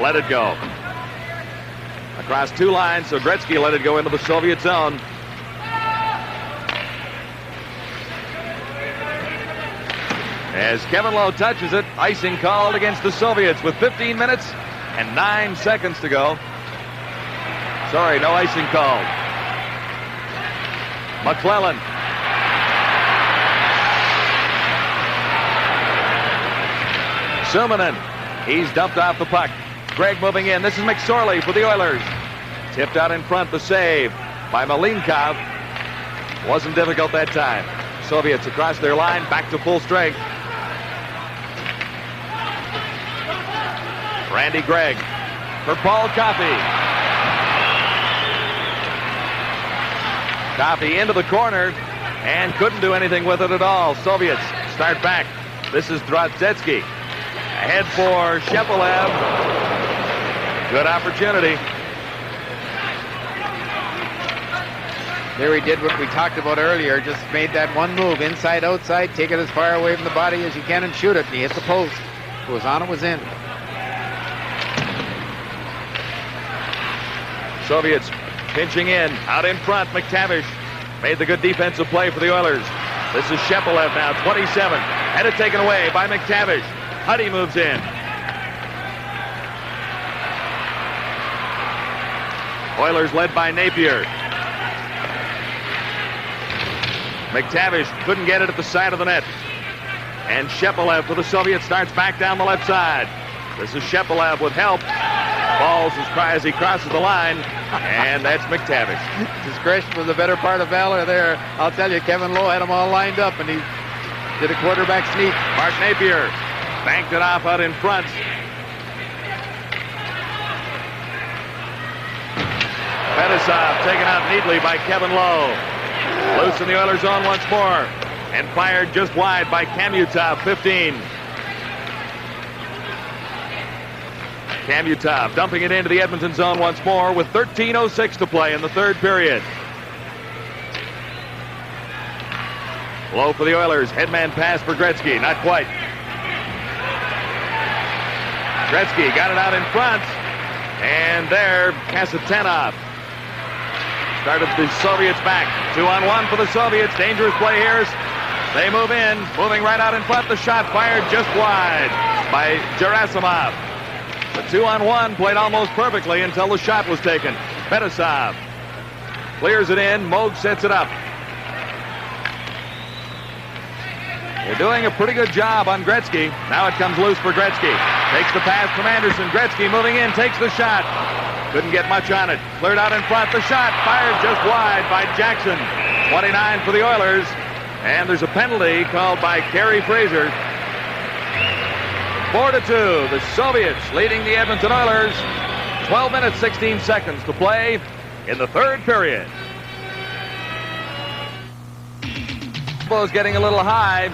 Let it go. Across two lines, so Gretzky let it go into the Soviet zone. As Kevin Lowe touches it, icing called against the Soviets with 15 minutes and 9 seconds to go. Sorry, no icing called. McClellan. Suminen, he's dumped off the puck. Gregg moving in. This is McSorley for the Oilers. Tipped out in front, the save by Malinkov. Wasn't difficult that time. Soviets across their line, back to full strength. Randy Gregg for Paul Coffey. Coffey into the corner and couldn't do anything with it at all. Soviets start back. This is Drozdetsky. Ahead for Shepelev. Good opportunity. There he did what we talked about earlier. Just made that one move, inside, outside, take it as far away from the body as you can and shoot it. And he hit the post. If it was on, it was in. Soviets pinching in. Out in front, McTavish made the good defensive play for the Oilers. This is Shepelev now, 27. Had it taken away by McTavish. Huddy moves in. Oilers led by Napier. McTavish couldn't get it at the side of the net. And Shepelev for the Soviets starts back down the left side. This is Shepelev with help. Falls as he crosses the line. And that's McTavish. Discretion was the better part of valor there. I'll tell you, Kevin Lowe had them all lined up, and he did a quarterback sneak. Mark Napier banked it off out in front. Fetisov taken out neatly by Kevin Lowe. Loose in the Oilers' zone once more. And fired just wide by Kamutov, 15. Kamutov dumping it into the Edmonton zone once more with 13:06 to play in the third period. Low for the Oilers. Headman pass for Gretzky. Not quite. Gretzky got it out in front. And there, Kasatanov started the Soviets back. 2-on-1 for the Soviets. Dangerous play here. They move in. Moving right out in front. The shot fired just wide by Gerasimov. The 2-on-1 played almost perfectly until the shot was taken. Fetisov clears it in. Moog sets it up. They're doing a pretty good job on Gretzky. Now it comes loose for Gretzky. Takes the pass from Anderson. Gretzky moving in, takes the shot. Couldn't get much on it. Cleared out in front. The shot fired just wide by Jackson. 29 for the Oilers. And there's a penalty called by Kerry Fraser. 4-2. The Soviets leading the Edmonton Oilers. 12 minutes, 16 seconds to play in the third period. Tempo's getting a little high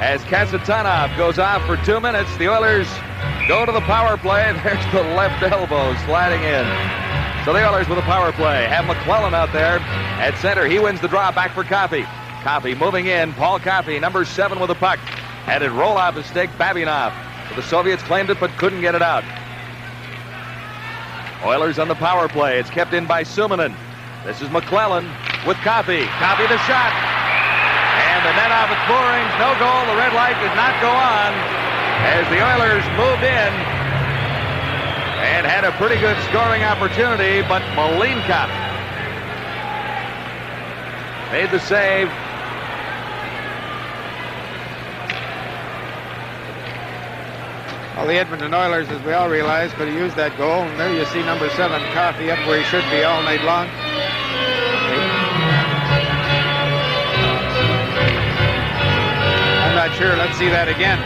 as Kasatanov goes off for 2 minutes. The Oilers go to the power play. There's the left elbow sliding in. So the Oilers with a power play have McClellan out there at center. He wins the draw back for Coffey. Coffey moving in. Paul Coffey, number 7 with the puck. Had it roll off his stick. Babinov. The Soviets claimed it but couldn't get it out. Oilers on the power play. It's kept in by Suminen. This is McClellan with Coffey. Coffey the shot. And the net off its moorings. No goal. The red light did not go on as the Oilers moved in and had a pretty good scoring opportunity, but Malinkov made the save. Well, the Edmonton Oilers, as we all realize, could have used that goal. And there you see number 7, Coffey, up where he should be all night long. I'm not sure. Let's see that again.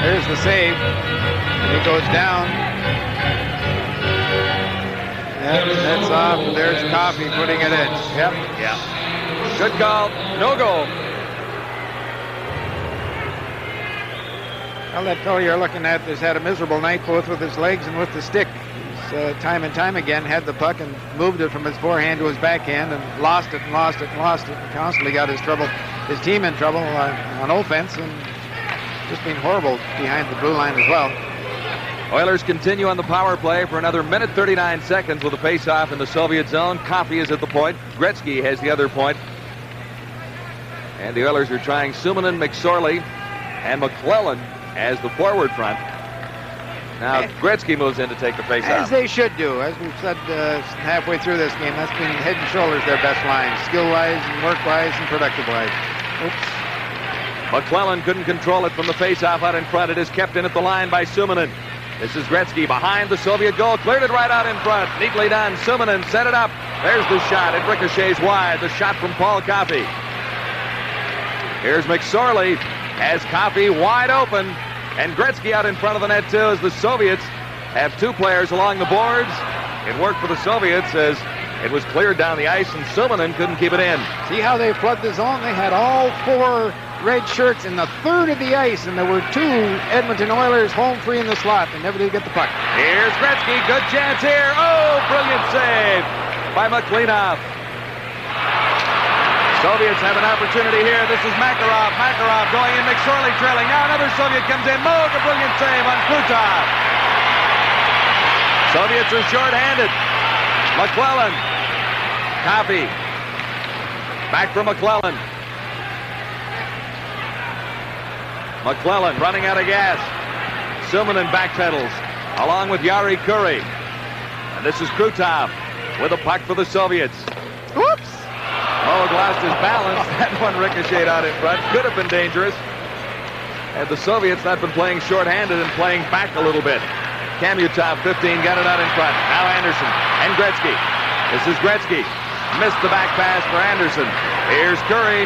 There's the save. And he goes down. And that's off. And there's Coffey putting it in. Yep. Yeah. Good call. No goal. Well, that fellow you're looking at has had a miserable night both with his legs and with the stick. He's time and time again had the puck and moved it from his forehand to his backhand and lost it and lost it and lost it and constantly got his team in trouble on offense and just been horrible behind the blue line as well. Oilers continue on the power play for another minute 39 seconds with a face-off in the Soviet zone. Coffey is at the point. Gretzky has the other point. And the Oilers are trying Suminen, McSorley, and McClellan as the forward front. Now Gretzky moves in to take the face-off. As they should do. As we've said halfway through this game, that's been head and shoulders their best line, skill-wise and work-wise and productive-wise. Oops. McClellan couldn't control it from the faceoff out in front. It is kept in at the line by Suominen. This is Gretzky behind the Soviet goal. Cleared it right out in front. Neatly done. Suominen set it up. There's the shot. It ricochets wide. The shot from Paul Coffey. Here's McSorley. Has Coffey wide open. And Gretzky out in front of the net, too, as the Soviets have two players along the boards. It worked for the Soviets as it was cleared down the ice, and Suominen couldn't keep it in. See how they flood the zone? They had all four red shirts in the third of the ice, and there were two Edmonton Oilers home free in the slot. They never did get the puck. Here's Gretzky. Good chance here. Oh, brilliant save by McLeanoff. Soviets have an opportunity here. This is Makarov. Makarov going in. McSorley trailing. Now another Soviet comes in. Moog, a brilliant save on Krutov. Soviets are short-handed. McClellan. Coffey. Back for McClellan. McClellan running out of gas. Suominen backpedals along with Jari Kurri. And this is Krutov with a puck for the Soviets. Whoops! Moog lost his balance. That one ricocheted out in front. Could have been dangerous had the Soviets not been playing short-handed and playing back a little bit. Kamutov, 15, got it out in front. Now Anderson and Gretzky. This is Gretzky. Missed the back pass for Anderson. Here's Kurri,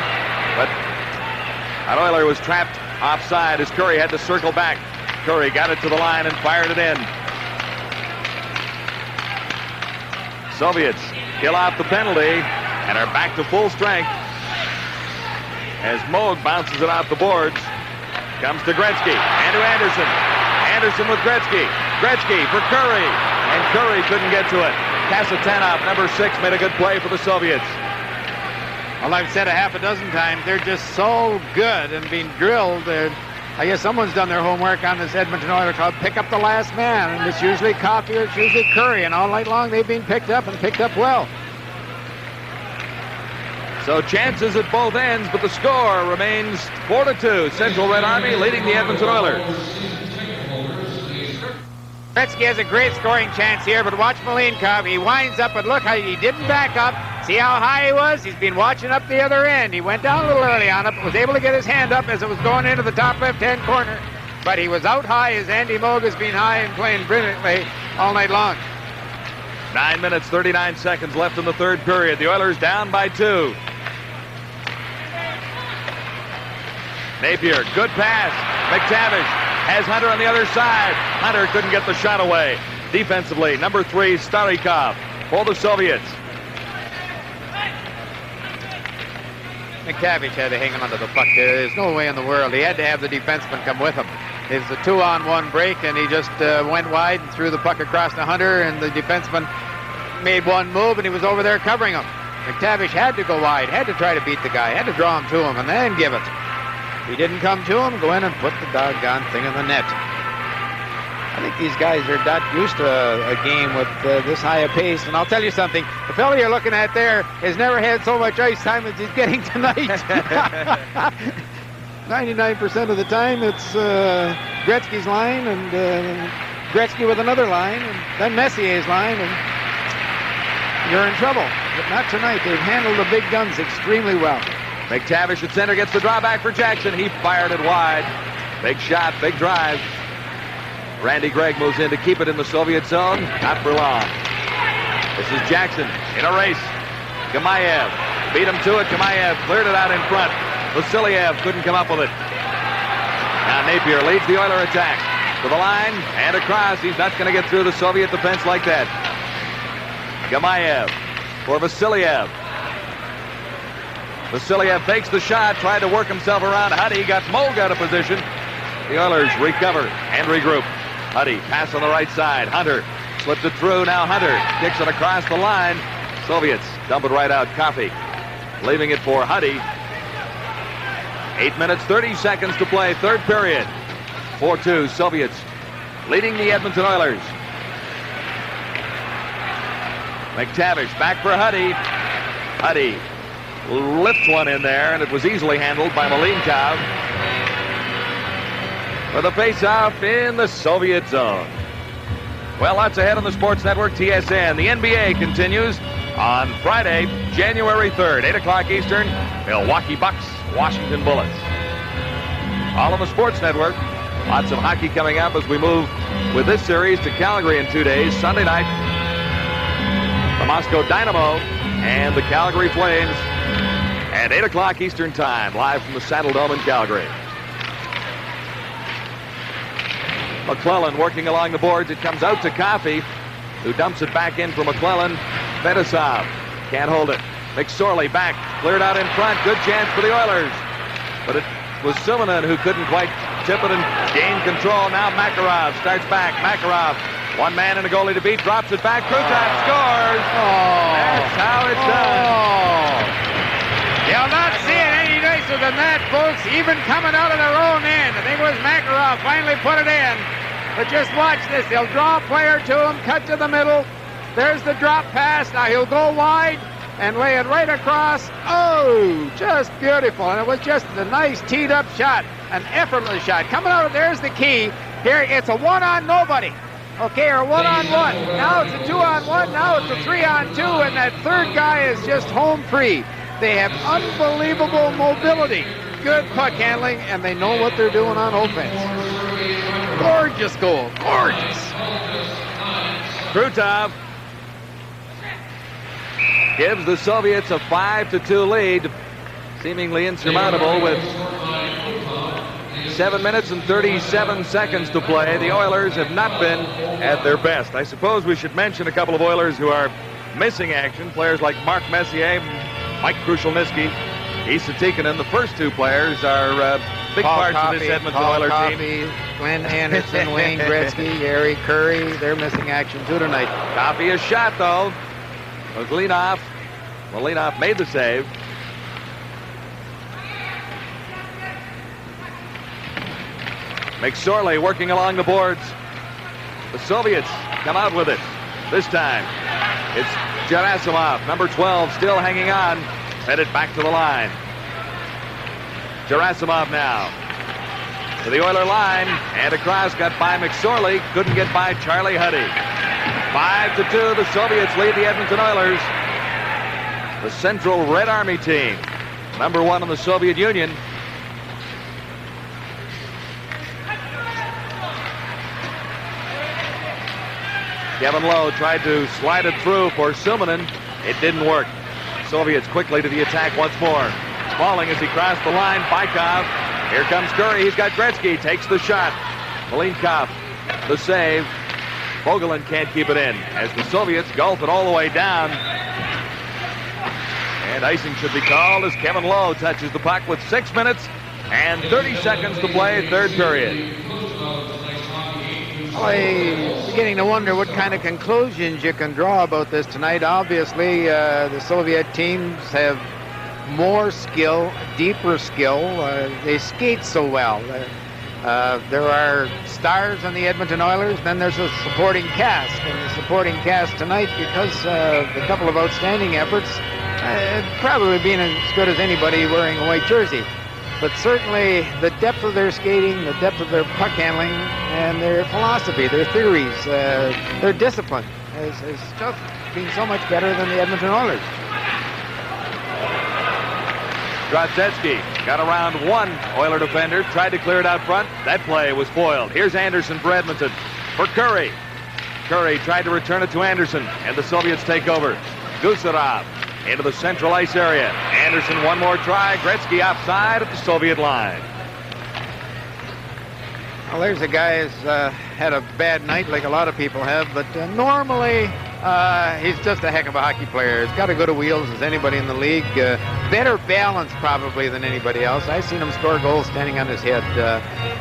but an Oiler was trapped offside as Kurri had to circle back. Kurri got it to the line and fired it in. Soviets kill off the penalty and are back to full strength as Moog bounces it off the boards. Comes to Gretzky and to Anderson. Anderson with Gretzky. Gretzky for Kurri, and Kurri couldn't get to it. Kasatanov, number 6, made a good play for the Soviets. Well, I've said a half a dozen times, they're just so good and being drilled. I guess someone's done their homework on this Edmonton Oilers club. Pick up the last man, and it's usually Coffey or it's usually Kurri, and all night long they've been picked up and picked up well. So chances at both ends, but the score remains 4-2. Central Red Army leading the Edmonton Oilers. Gretzky has a great scoring chance here, but watch Malinkov. He winds up, but look how he didn't back up. See how high he was? He's been watching up the other end. He went down a little early on it, but was able to get his hand up as it was going into the top left-hand corner. But he was out high as Andy Moog has been high and playing brilliantly all night long. 9 minutes, 39 seconds left in the third period. The Oilers down by 2. Napier, good pass. McTavish has Hunter on the other side. Hunter couldn't get the shot away. Defensively, number 3, Starikov for the Soviets. McTavish had to hang onto the puck there. There's no way in the world. He had to have the defenseman come with him. It was a 2-on-1 break, and he just went wide and threw the puck across to Hunter, and the defenseman made one move, and he was over there covering him. McTavish had to go wide, had to try to beat the guy, had to draw him to him, and then give it. If he didn't come to him, go in and put the doggone thing in the net. I think these guys are not used to a game with this high a pace. And I'll tell you something, the fellow you're looking at there has never had so much ice time as he's getting tonight. 99% of the time it's Gretzky's line and Gretzky with another line and then Messier's line, and you're in trouble. But not tonight. They've handled the big guns extremely well. McTavish at center gets the drawback for Jackson. He fired it wide. Big shot, big drive. Randy Gregg moves in to keep it in the Soviet zone. Not for long. This is Jackson in a race. Gamayev beat him to it. Gamayev cleared it out in front. Vasiliev couldn't come up with it. Now Napier leads the Oiler attack to the line and across. He's not going to get through the Soviet defense like that. Gamayev for Vasiliev. Vasiliev fakes the shot, tried to work himself around Huddy, got Moog out of position. The Oilers recover and regroup. Huddy, pass on the right side. Hunter slipped it through. Now Hunter kicks it across the line. Soviets dump it right out. Coffey leaving it for Huddy. 8 minutes, 30 seconds to play. Third period. 4-2 Soviets leading the Edmonton Oilers. McTavish back for Huddy. Huddy lifts one in there, and it was easily handled by Malinkov. For the face-off in the Soviet zone. Well, lots ahead on the Sports Network TSN. The NBA continues on Friday, January 3rd, 8 o'clock Eastern. Milwaukee Bucks, Washington Bullets. all on the Sports Network. Lots of hockey coming up as we move with this series to Calgary in 2 days. Sunday night, the Moscow Dynamo and the Calgary Flames at 8 o'clock Eastern Time, live from the Saddle Dome in Calgary. McClellan working along the boards. It comes out to Coffey, who dumps it back in for McClellan. Fetisov can't hold it. McSorley back, cleared out in front. Good chance for the Oilers. But it was Suminen who couldn't quite tip it and gain control. Now Makarov starts back. Makarov, one man and a goalie to beat, drops it back. Krutov scores. That's how it's done. You'll not see it any nicer than that, folks. Even coming out of their own end. I think it was Makarov finally put it in. But just watch this. They'll draw a player to him, cut to the middle. There's the drop pass. Now he'll go wide and lay it right across. Oh, just beautiful. And it was just a nice teed up shot, an effortless shot. Coming out, there's the key. Here, it's a one-on-nobody. Okay, or one-on-one. Now it's a two-on-one. Now it's a three-on-two. And that third guy is just home free. They have unbelievable mobility, good puck handling, and they know what they're doing on offense. Gorgeous goal, gorgeous. Krutov gives the Soviets a 5-2 lead, seemingly insurmountable with 7 minutes and 37 seconds to play. The Oilers have not been at their best. I suppose we should mention a couple of Oilers who are missing action. Players like Mark Messier, Mike Krushelnyski, Issa Tikkanen. The first two players are big parts of this Edmonton Oilers team. Glenn Anderson, Wayne Gretzky, Gary Curry, they're missing action too tonight. Coffey a shot though. Malinov made the save. McSorley working along the boards. The Soviets come out with it. This time it's Gerasimov, number 12, still hanging on. Headed back to the line. Gerasimov now to the Oiler line, and across, got by McSorley, couldn't get by Charlie Huddy. 5-2, the Soviets lead the Edmonton Oilers. The Central Red Army team, number 1 in the Soviet Union. Kevin Lowe tried to slide it through for Suminen. It didn't work. Soviets quickly to the attack once more. Falling as he crossed the line. Bykov. Here comes Curry. He's got Gretzky. Takes the shot. Malinkov, the save. Fogelin can't keep it in as the Soviets gulp it all the way down. And icing should be called as Kevin Lowe touches the puck with 6 minutes and 30 seconds to play, third period. I'm beginning to wonder what kind of conclusions you can draw about this tonight. Obviously, the Soviet teams have more skill, deeper skill. They skate so well. There are stars on the Edmonton Oilers, then there's a supporting cast. And the supporting cast tonight, because of a couple of outstanding efforts, probably being as good as anybody wearing a white jersey. But certainly the depth of their skating, the depth of their puck handling, and their philosophy, their theories, their discipline has just been so much better than the Edmonton Oilers. Drozdetsky got around one Oiler defender, tried to clear it out front. That play was foiled. Here's Anderson for Edmonton. For Curry. Curry tried to return it to Anderson, and the Soviets take over. Gusarov into the central ice area. Anderson, one more try. Gretzky offside at the Soviet line. Well, there's a guy who's had a bad night like a lot of people have, but normally he's just a heck of a hockey player. He's got as good a wheels as anybody in the league. Better balance probably than anybody else. I've seen him score goals standing on his head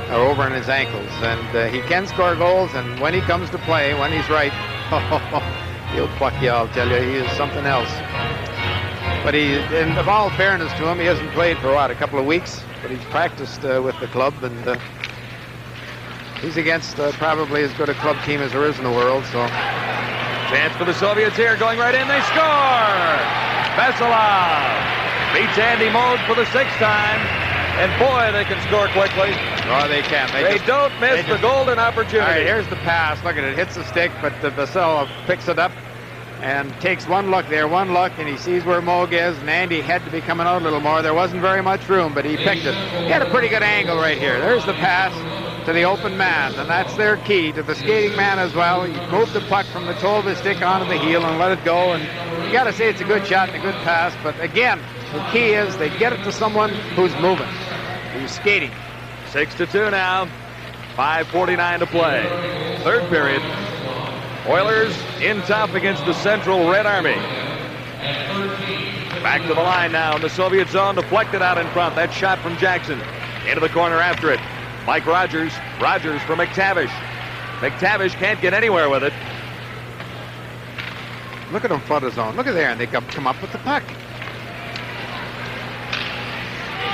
or over on his ankles. And he can score goals, and when he comes to play, when he's right, he'll pluck you, I'll tell you. He is something else. But in of all fairness to him, he hasn't played for, a couple of weeks, but he's practiced with the club, and he's against probably as good a club team as there is in the world, so. Chance for the Soviets here, going right in, they score! Veselov beats Andy Mode for the 6th time, and boy, they can score quickly. Oh, they can. They don't miss the golden opportunity. All right, here's the pass. Look at it. Hits the stick, but Veselov picks it up and takes one look there, and he sees where Moog is, and Andy had to be coming out a little more. There wasn't very much room, but he picked it. He had a pretty good angle right here. There's the pass to the open man, and that's their key to the skating man as well. You move the puck from the toe of his stick onto the heel and let it go, and you got to say it's a good shot and a good pass, but again, the key is they get it to someone who's moving, who's skating. 6-2 now. 5:49 to play. Third period. Oilers in tough against the Central Red Army. Back to the line now in the Soviet zone, deflected out in front. That shot from Jackson. Into the corner after it. Mike Rogers. Rogers for McTavish. McTavish can't get anywhere with it. Look at them flood the zone. Look at there, and they come up with the puck.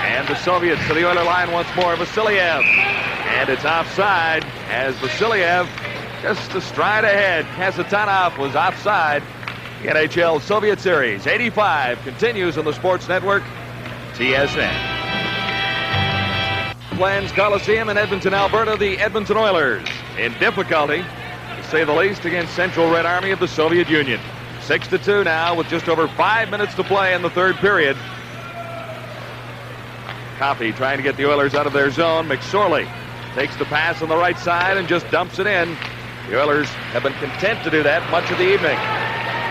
And the Soviets to the Oiler line once more. Vasiliev. And it's offside as Vasiliev just a stride ahead. Kasatonov was offside. The NHL Soviet Series 85 continues on the Sports Network, TSN. Plans Coliseum in Edmonton, Alberta, the Edmonton Oilers in difficulty, to say the least, against Central Red Army of the Soviet Union. 6-2 now with just over 5 minutes to play in the third period. Coffey trying to get the Oilers out of their zone. McSorley takes the pass on the right side and just dumps it in. The Oilers have been content to do that much of the evening.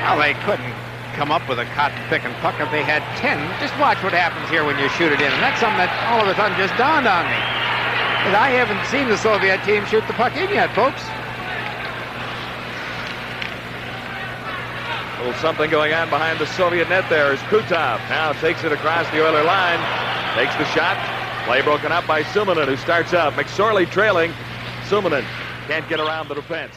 Well, they couldn't come up with a cotton-picking puck if they had 10. Just watch what happens here when you shoot it in. And that's something that all of a sudden just dawned on me. Because I haven't seen the Soviet team shoot the puck in yet, folks. A little something going on behind the Soviet net there as Kutov now takes it across the Oiler line. Takes the shot. Play broken up by Suminen, who starts up. McSorley trailing. Suminen can't get around the defense.